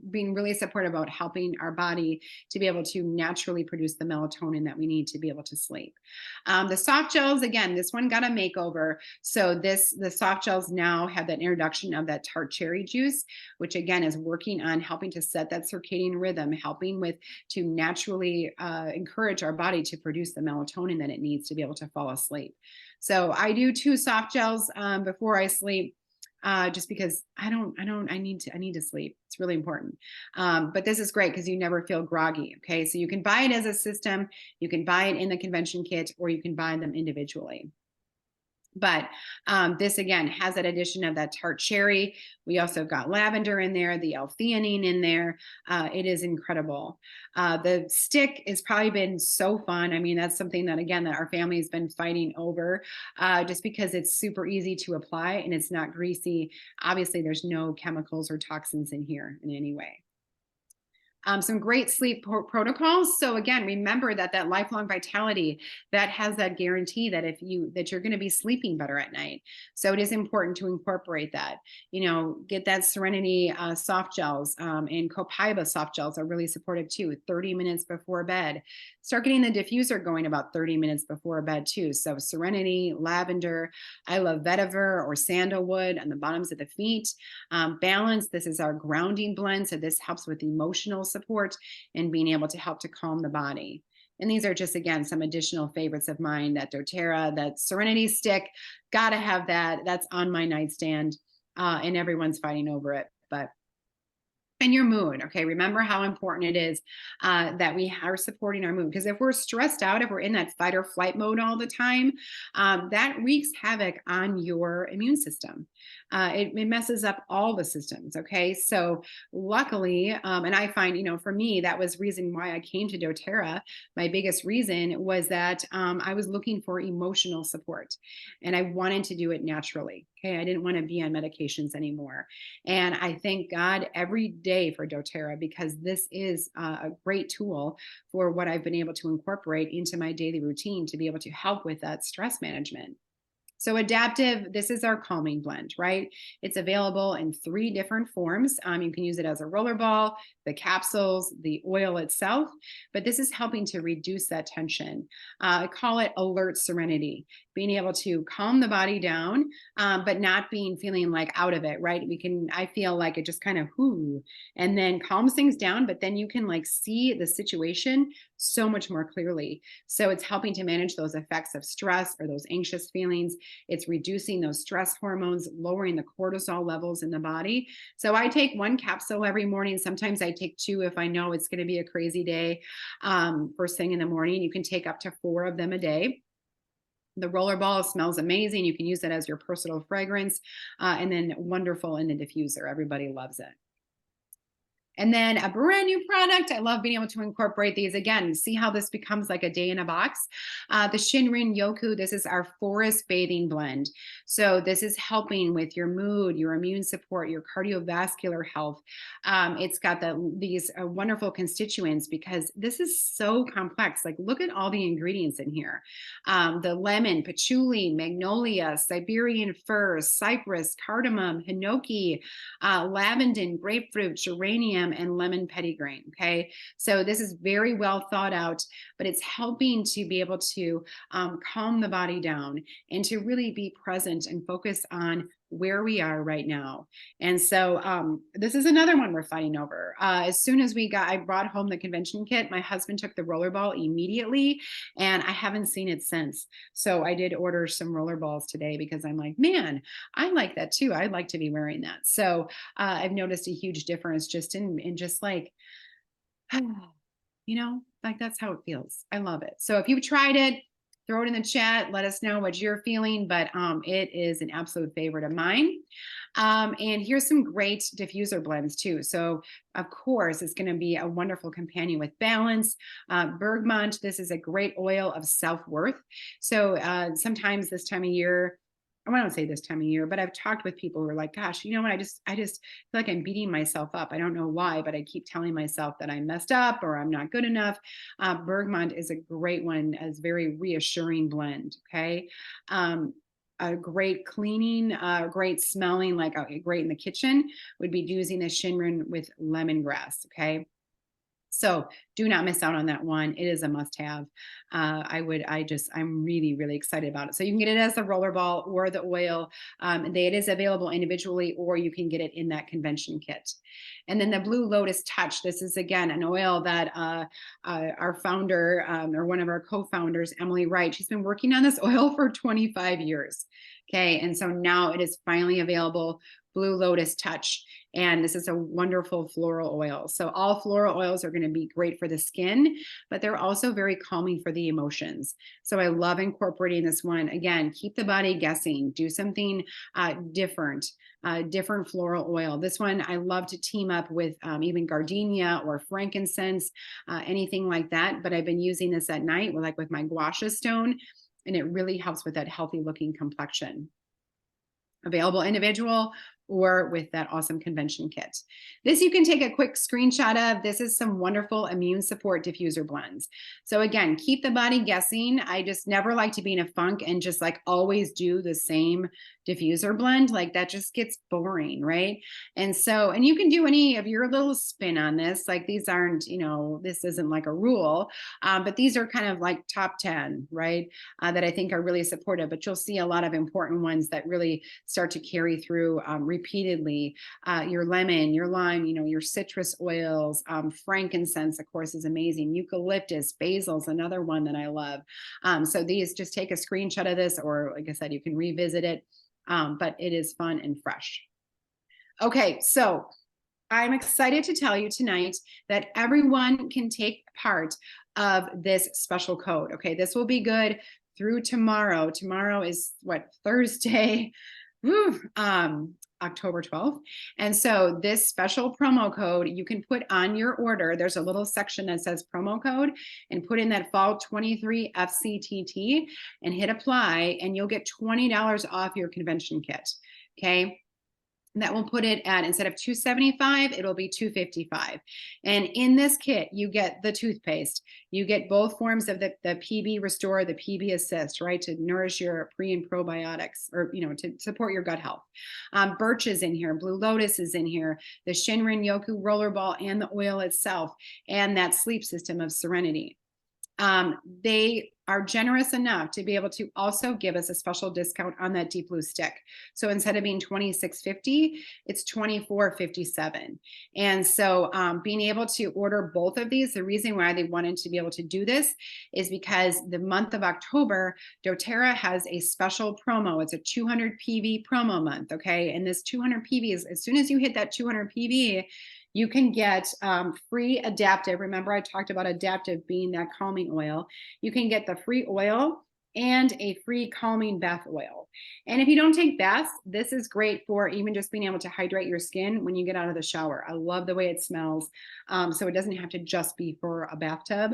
being really supportive about helping our body to be able to naturally produce the melatonin that we need to be able to sleep. The soft gels, again, this one got a makeover. So the soft gels now have that introduction of that tart cherry juice, which again is working on helping to set that circadian rhythm, helping with to naturally encourage our body to produce the melatonin that it needs to be able to fall asleep. So I do 2 soft gels before I sleep, just because I need to sleep. It's really important. But this is great because you never feel groggy. Okay. So you can buy it as a system, you can buy it in the convention kit, or you can buy them individually. But this again has that addition of that tart cherry. We also got lavender in there, the L-theanine in there. It is incredible. The stick has probably been so fun. I mean, that's something that again that our family has been fighting over, just because it's super easy to apply and it's not greasy. Obviously, there's no chemicals or toxins in here in any way. Some great sleep protocols. So again, remember that lifelong vitality that has that guarantee that that you're going to be sleeping better at night. So it is important to incorporate that. Get that Serenity soft gels, and Copaiba soft gels are really supportive too. 30 minutes before bed. Start getting the diffuser going about 30 minutes before bed too. So Serenity, lavender. I love vetiver or sandalwood on the bottoms of the feet. Balance. This is our grounding blend. So this helps with emotional support and being able to help to calm the body. And these are just, again, some additional favorites of mine. That doTERRA, that Serenity stick, gotta have that. That's on my nightstand, and everyone's fighting over it. And your mood. Okay. Remember how important it is that we are supporting our mood. Because if we're stressed out, if we're in that fight or flight mode all the time, that wreaks havoc on your immune system. It messes up all the systems. Okay. So luckily, and I find, for me, that was reason why I came to doTERRA. My biggest reason was that I was looking for emotional support and I wanted to do it naturally. Okay. I didn't want to be on medications anymore. And I thank God every day for doTERRA because this is a great tool for what I've been able to incorporate into my daily routine to be able to help with that stress management. So Adaptiv, this is our calming blend, right? It's available in 3 different forms. You can use it as a roller ball, the capsules, the oil itself, but this is helping to reduce that tension. I call it Alert Serenity, being able to calm the body down, but not feeling like out of it, right? I feel like it just kind of and then calms things down, but then you can see the situation so much more clearly. So it's helping to manage those effects of stress or those anxious feelings. It's reducing those stress hormones, lowering the cortisol levels in the body. So I take 1 capsule every morning. Sometimes I take 2 if I know it's going to be a crazy day. First thing in the morning, you can take up to 4 of them a day. The roller ball smells amazing. You can use it as your personal fragrance, and then wonderful in the diffuser. Everybody loves it. And then a brand new product. I love being able to incorporate these again. See how this becomes like a day in a box. The Shinrin Yoku. This is our forest bathing blend. So this is helping with your mood, your immune support, your cardiovascular health. It's got these wonderful constituents because this is so complex. Look at all the ingredients in here. The lemon, patchouli, magnolia, Siberian fir, cypress, cardamom, hinoki, lavender, grapefruit, geranium, geranium, and lemon petitgrain. Okay. So this is very well thought out, but it's helping to be able to calm the body down and to really be present and focus on where we are right now. And so this is another one we're fighting over. As soon as I brought home the convention kit, my husband took the rollerball immediately, and I haven't seen it since. So I did order some rollerballs today because I'm like, man, I like that too. I'd like to be wearing that. So I've noticed a huge difference just in just like, like that's how it feels. I love it. So if you've tried it, throw it in the chat. Let us know what you're feeling, but it is an absolute favorite of mine. And here's some great diffuser blends too. So of course, it's going to be a wonderful companion with Balance. Bergamot, this is a great oil of self-worth. So sometimes this time of year, I don't say this time of year, but I've talked with people who are like, gosh, you know what? I just feel like I'm beating myself up. I don't know why, but I keep telling myself that I messed up or I'm not good enough. Bergamot is a great one, as very reassuring blend. Okay. A great cleaning, great smelling, like great in the kitchen would be using the Shinrin with lemongrass. Okay. So do not miss out on that one. It is a must have. I'm really, really excited about it. So you can get it as a rollerball or the oil. It is available individually, or you can get it in that convention kit. And then the Blue Lotus Touch. This is, again, an oil that our founder or one of our co-founders, Emily Wright, she's been working on this oil for 25 years. Okay. And so now it is finally available, Blue Lotus Touch. And this is a wonderful floral oil. So all floral oils are going to be great for the skin, but they're also very calming for the emotions. So I love incorporating this one. Again, keep the body guessing, do something different floral oil. This one I love to team up with even gardenia or frankincense, anything like that. But I've been using this at night with my gua sha stone, and it really helps with that healthy looking complexion. Available individual or with that awesome convention kit. This you can take a quick screenshot of. This is some wonderful immune support diffuser blends. So again, keep the body guessing. I just never like to be in a funk and just like always do the same diffuser blend. Like that just gets boring, right? And you can do any of your little spin on this. Like these aren't, this isn't like a rule, but these are kind of like top 10, right? That I think are really supportive, but you'll see a lot of important ones that really start to carry through repeatedly. Your lemon, your lime, your citrus oils, frankincense, of course, is amazing. Eucalyptus, basil is another one that I love. So these, just take a screenshot of this, or like I said, you can revisit it, but it is fun and fresh. Okay, so I'm excited to tell you tonight that everyone can take part of this special code. Okay, this will be good through tomorrow. Tomorrow is Thursday. October 12th. And so this special promo code you can put on your order. There's a little section that says promo code, and put in that fall 23 FCTT and hit apply, and you'll get $20 off your convention kit. Okay. And that will put it at, instead of $275, it'll be $255. And in this kit, you get the toothpaste. You get both forms of the PB Restore, the PB Assist, right, to nourish your pre and probiotics, or to support your gut health. Birch is in here. Blue Lotus is in here. The Shinrin Yoku Rollerball and the oil itself, and that sleep system of Serenity. They are generous enough to be able to also give us a special discount on that Deep Blue stick. So instead of being $26.50, it's $24.57. And so being able to order both of these, the reason why they wanted to be able to do this is because the month of October, doTERRA has a special promo. It's a 200 PV promo month, okay? And this 200 PV is, as soon as you hit that 200 PV, you can get free Adaptive. Remember, I talked about Adaptive being that calming oil. You can get the free oil and a free calming bath oil. And if you don't take baths, this is great for even just being able to hydrate your skin when you get out of the shower. I love the way it smells. So it doesn't have to just be for a bathtub.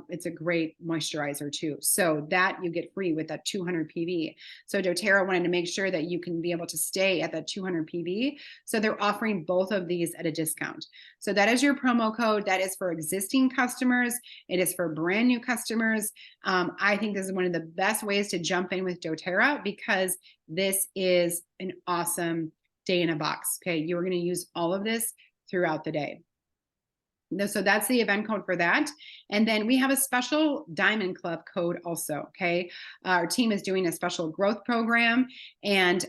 It's a great moisturizer too. So that you get free with that 200 PV. So doTERRA wanted to make sure that you can be able to stay at that 200 PV. So they're offering both of these at a discount. So that is your promo code. That is for existing customers. It is for brand new customers. I think this is one of the best ways to jump in with doTERRA, because this is an awesome day in a box. Okay, you're going to use all of this throughout the day. So that's the event code for that. And then we have a special Diamond Club code also, okay? Our team is doing a special growth program, and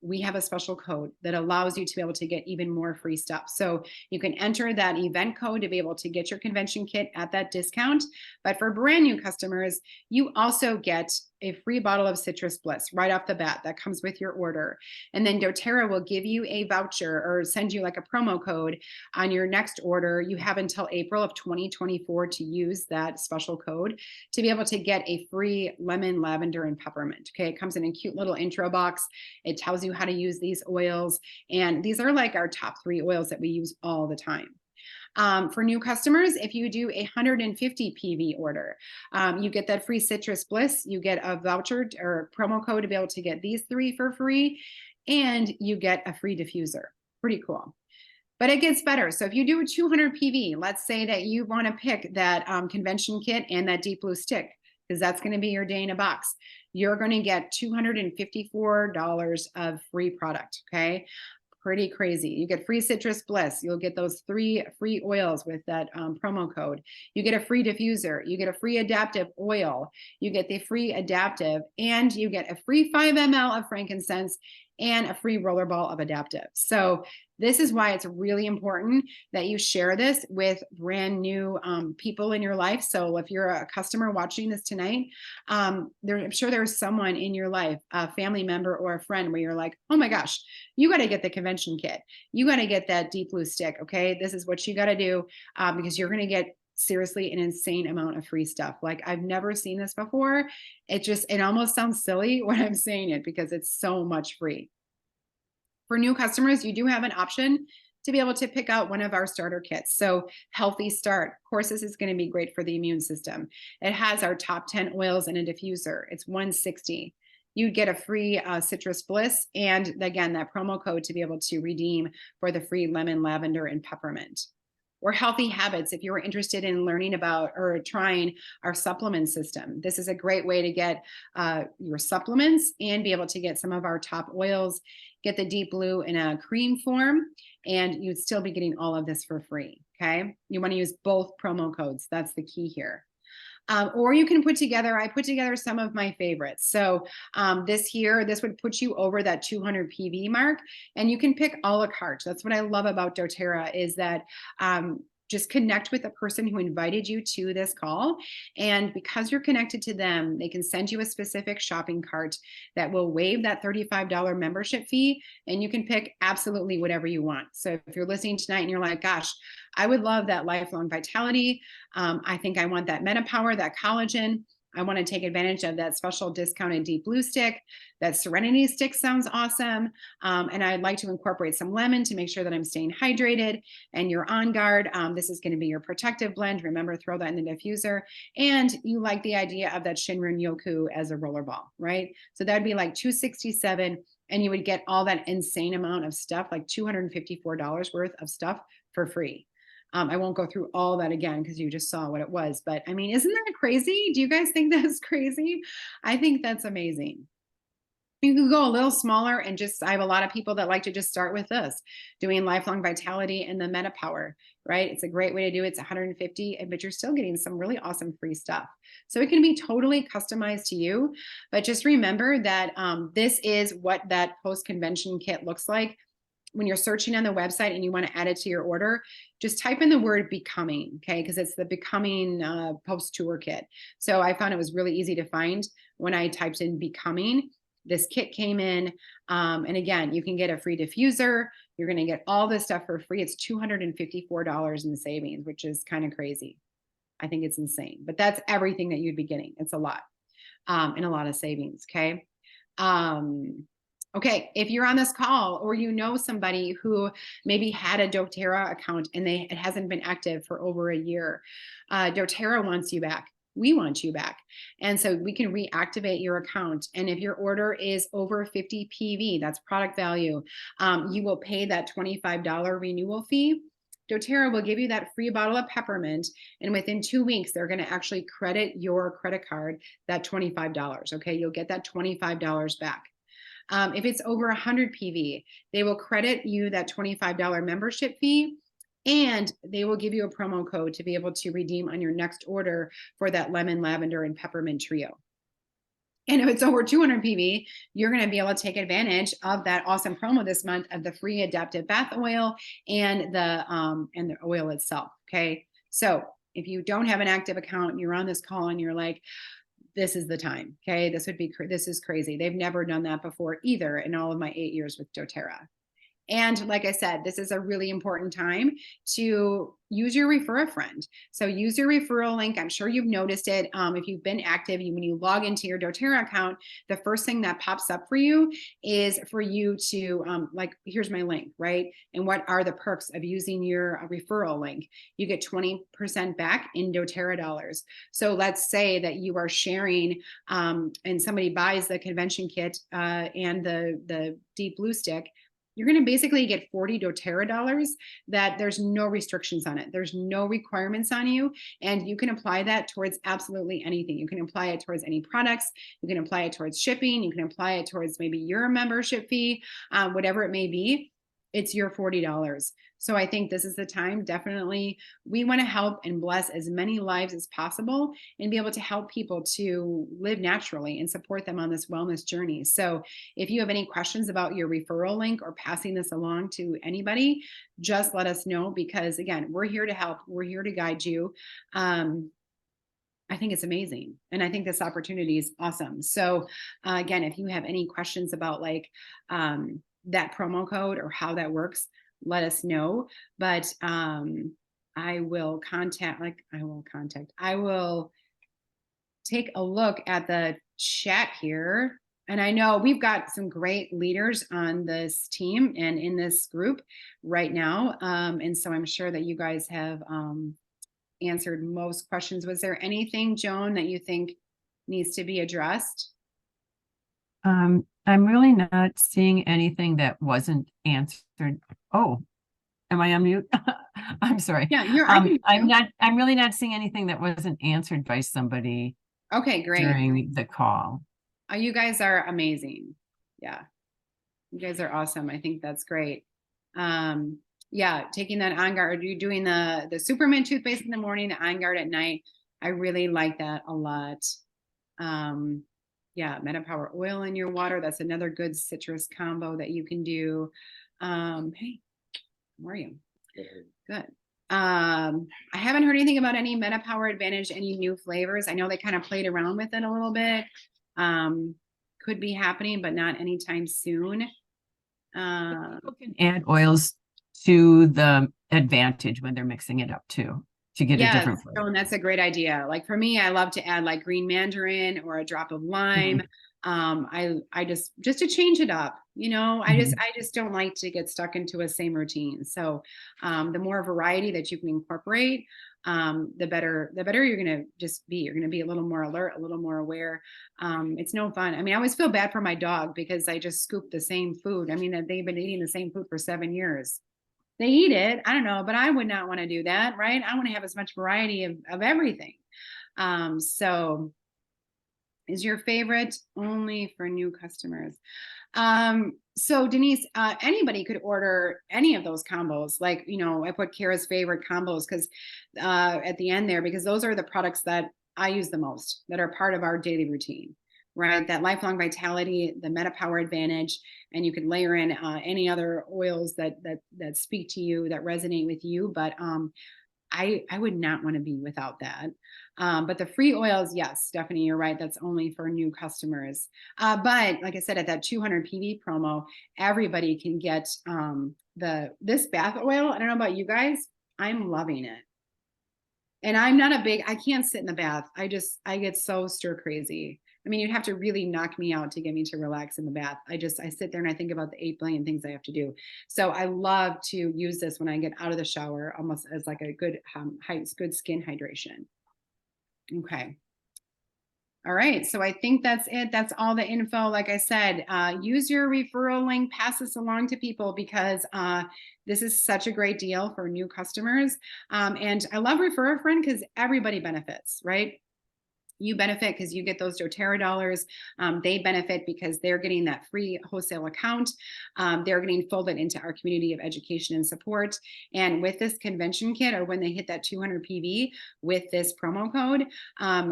we have a special code that allows you to be able to get even more free stuff. So you can enter that event code to be able to get your convention kit at that discount. But for brand new customers, you also get a free bottle of Citrus Bliss right off the bat that comes with your order. And then doTERRA will give you a voucher or send you like a promo code on your next order. You have until April of 2024 to use that special code to be able to get a free lemon, lavender, and peppermint. Okay, it comes in a cute little intro box. It tells you how to use these oils. And these are like our top 3 oils that we use all the time. For new customers, if you do a 150 PV order, you get that free Citrus Bliss. You get a voucher or promo code to be able to get these 3 for free, and you get a free diffuser. Pretty cool. But it gets better. So if you do a 200 PV, let's say that you want to pick that convention kit and that deep blue stick, because that's going to be your day in a box. You're going to get $254 of free product. Okay. Pretty crazy. You get free Citrus Bliss. You'll get those 3 free oils with that promo code. You get a free diffuser. You get a free adaptive oil. You get the free adaptive, and you get a free 5 ml of frankincense and a free roller ball of adaptive. So this is why it's really important that you share this with brand new people in your life. So if you're a customer watching this tonight, I'm sure there's someone in your life, a family member or a friend, where you're like, oh my gosh, you got to get the convention kit. You got to get that deep blue stick. Okay, this is what you got to do because you're going to get seriously an insane amount of free stuff. Like, I've never seen this before. It almost sounds silly when I'm saying it because it's so much free. For new customers, you do have an option to be able to pick out one of our starter kits. So Healthy Start, of course, this is going to be great for the immune system. It has our top 10 oils and a diffuser. It's $160. You get a free Citrus Bliss, and again, that promo code to be able to redeem for the free lemon, lavender, and peppermint. Or Healthy Habits, if you're interested in learning about or trying our supplement system. This is a great way to get your supplements and be able to get some of our top oils, get the deep blue in a cream form, and you'd still be getting all of this for free, okay? You wanna use both promo codes. That's the key here. Or you can I put together some of my favorites. So this would put you over that 200 PV mark, and you can pick a la carte. That's what I love about doTERRA, is that just connect with the person who invited you to this call. And because you're connected to them, they can send you a specific shopping cart that will waive that $35 membership fee. And you can pick absolutely whatever you want. So if you're listening tonight and you're like, gosh, I would love that lifelong vitality. I think I want that MetaPower, that collagen. I want to take advantage of that special discounted deep blue stick. That Serenity stick sounds awesome. And I'd like to incorporate some lemon to make sure that I'm staying hydrated. And you're on guard. This is going to be your protective blend. Remember, throw that in the diffuser. And you like the idea of that Shinrin Yoku as a roller ball, right? So that'd be like $267, and you would get all that insane amount of stuff, like $254 worth of stuff for free. I won't go through all that again because you just saw what it was. But I mean, isn't that crazy? Do you guys think that's crazy? I think that's amazing. You can go a little smaller and I have a lot of people that like to just start with this, doing lifelong vitality and the MetaPower, right? It's a great way to do it. It's 150, but you're still getting some really awesome free stuff. So it can be totally customized to you, but just remember that this is what that post-convention kit looks like. When you're searching on the website and you want to add it to your order, just type in the word becoming, okay? Because it's the becoming post-tour kit. So I found it was really easy to find when I typed in becoming. This kit came in, and again, you can get a free diffuser. You're going to get all this stuff for free. It's $254 in savings, which is kind of crazy. I think it's insane, but that's everything that you'd be getting. It's a lot, and a lot of savings, okay? Okay, if you're on this call or you know somebody who maybe had a doTERRA account and it hasn't been active for over a year, doTERRA wants you back. We want you back. And so we can reactivate your account. And if your order is over 50 PV, that's product value, you will pay that $25 renewal fee. doTERRA will give you that free bottle of peppermint, and within 2 weeks, they're going to actually credit your credit card that $25. Okay, you'll get that $25 back. If it's over 100 PV, they will credit you that $25 membership fee, and they will give you a promo code to be able to redeem on your next order for that lemon, lavender, and peppermint trio. And if it's over 200 PV, you're going to be able to take advantage of that awesome promo this month of the free adaptive bath oil and the oil itself. Okay. So if you don't have an active account and you're on this call and you're like, this is the time. Okay. This is crazy. They've never done that before either in all of my 8 years with doTERRA. And like I said, this is a really important time to use your refer a friend. So use your referral link. I'm sure you've noticed it. If you've been active, when you log into your doTERRA account, the first thing that pops up for you is for you to like, here's my link, right? And what are the perks of using your referral link? You get 20% back in doTERRA dollars. So let's say that you are sharing and somebody buys the convention kit and the deep blue stick. You're going to basically get 40 doTERRA dollars that there's no restrictions on it. There's no requirements on you. And you can apply that towards absolutely anything. You can apply it towards any products. You can apply it towards shipping. You can apply it towards maybe your membership fee, whatever it may be. It's your $40. So I think this is the time. Definitely, we want to help and bless as many lives as possible and be able to help people to live naturally and support them on this wellness journey. So if you have any questions about your referral link or passing this along to anybody, just let us know, because again, we're here to help. We're here to guide you. I think it's amazing. And I think this opportunity is awesome. So again, if you have any questions about like, that promo code or how that works, let us know. But I will take a look at the chat here. And I know we've got some great leaders on this team and in this group right now. And so I'm sure that you guys have answered most questions. Was there anything, Joan, that you think needs to be addressed? I'm really not seeing anything that wasn't answered. Oh, am I on mute? I'm sorry. Yeah, I'm really not seeing anything that wasn't answered by somebody. Okay, great. During the call. You guys are amazing. Yeah. You guys are awesome. I think that's great. Yeah, taking that On Guard, you're doing the Supermint toothpaste in the morning, the On Guard at night. I really like that a lot. Yeah, MetaPower oil in your water. That's another good citrus combo that you can do. Hey, how are you? Good. I haven't heard anything about any MetaPower Advantage, any new flavors. I know they kind of played around with it a little bit. Could be happening, but not anytime soon. People can add oils to the Advantage when they're mixing it up too, to get a different flavor. So that's a great idea. Like for me, I love to add like green mandarin or a drop of lime. I just to change it up, you know, I just don't like to get stuck into a same routine. So the more variety that you can incorporate, the better you're going to just be. You're going to be a little more alert, a little more aware. It's no fun. I mean, I always feel bad for my dog because I just scoop the same food. I mean, they've been eating the same food for 7 years. They eat it. I don't know, but I would not want to do that, right? I want to have as much variety of everything. So is your favorite only for new customers? So Denise, anybody could order any of those combos. Like, you know, I put Kara's favorite combos because at the end there, because those are the products that I use the most, that are part of our daily routine, right? That lifelong vitality, the MetaPower Advantage, and you can layer in any other oils that speak to you, that resonate with you. But I would not want to be without that. But the free oils, yes, Stephanie, you're right. That's only for new customers. But like I said, at that 200 PV promo, everybody can get this bath oil. I don't know about you guys. I'm loving it. And I'm not I can't sit in the bath. I get so stir crazy. I mean, you'd have to really knock me out to get me to relax in the bath. I sit there and I think about the 8 billion things I have to do. So I love to use this when I get out of the shower, almost as like a good, good skin hydration. Okay. All right. So I think that's it. That's all the info. Like I said, use your referral link, pass this along to people, because this is such a great deal for new customers. And I love Refer a Friend because everybody benefits, right? You benefit because you get those doTERRA dollars. They benefit because they're getting that free wholesale account. They're getting folded into our community of education and support. And with this convention kit, or when they hit that 200 PV with this promo code,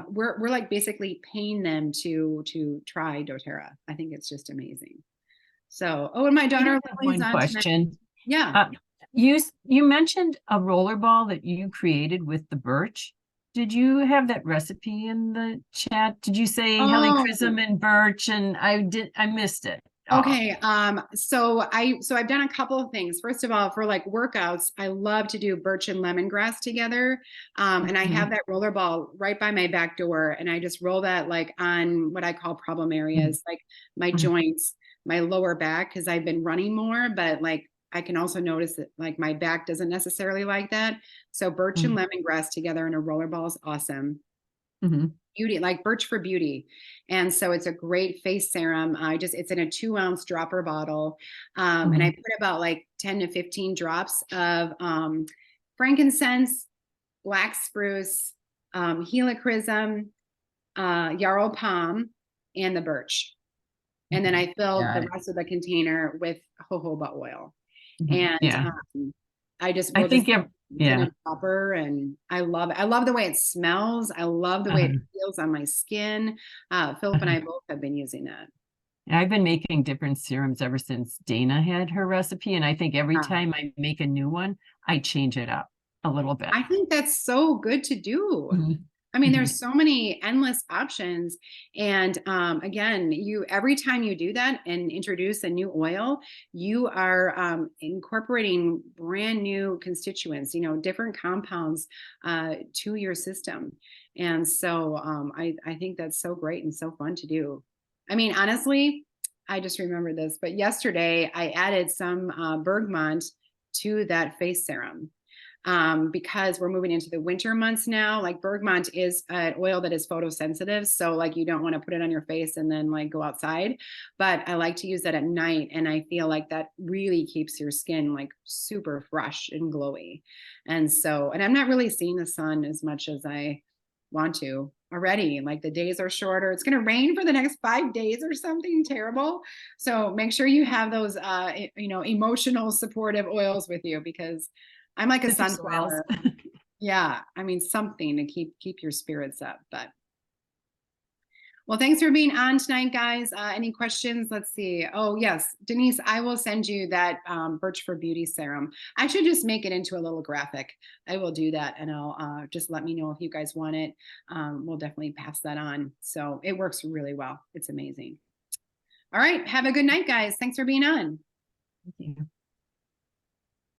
we're like basically paying them to try doTERRA. I think it's just amazing. So, oh, and my I daughter have Lily's one on tonight. question. Yeah. You mentioned a roller ball that you created with the birch. Did you have that recipe in the chat? Did you say helichrysum and birch? And I missed it. Okay. So I've done a couple of things. First of all, for like workouts, I love to do birch and lemongrass together. And I have that roller ball right by my back door, and I just roll that like on what I call problem areas, like my joints, my lower back, because I've been running more, but like I can also notice that like my back doesn't necessarily like that. So birch and lemongrass together in a roller ball is awesome. Beauty, like birch for beauty. And so it's a great face serum. It's in a 2-ounce dropper bottle. And I put about like 10 to 15 drops of frankincense, black spruce, helichrysum, yarrow palm, and the birch. And then I filled the rest of the container with jojoba oil. And I just I think in a dropper, and I love it. I love the way it smells. I love the way it feels on my skin. Philip and I both have been using that. I've been making different serums ever since Dana had her recipe, and I think every time I make a new one, I change it up a little bit. I think that's so good to do. I mean, there's so many endless options. And again, every time you do that and introduce a new oil, you are incorporating brand new constituents, different compounds to your system. And so I think that's so great and so fun to do. I mean, honestly, I just remembered this, but yesterday I added some bergamot to that face serum. Because we're moving into the winter months now. Like bergamot is an oil that is photosensitive. So like you don't want to put it on your face and then like go outside. But I like to use that at night. And I feel like that really keeps your skin like super fresh and glowy. And I'm not really seeing the sun as much as I want to already. Like the days are shorter. It's going to rain for the next 5 days or something terrible. So make sure you have those, emotional supportive oils with you, because I'm like a sunflower. Yeah. I mean, something to keep your spirits up, but. Well, thanks for being on tonight, guys. Any questions? Let's see. Oh, yes. Denise, I will send you that Birch for Beauty serum. I should just make it into a little graphic. I will do that, and I'll just let me know if you guys want it. We'll definitely pass that on. So it works really well. It's amazing. All right. Have a good night, guys. Thanks for being on. Thank you.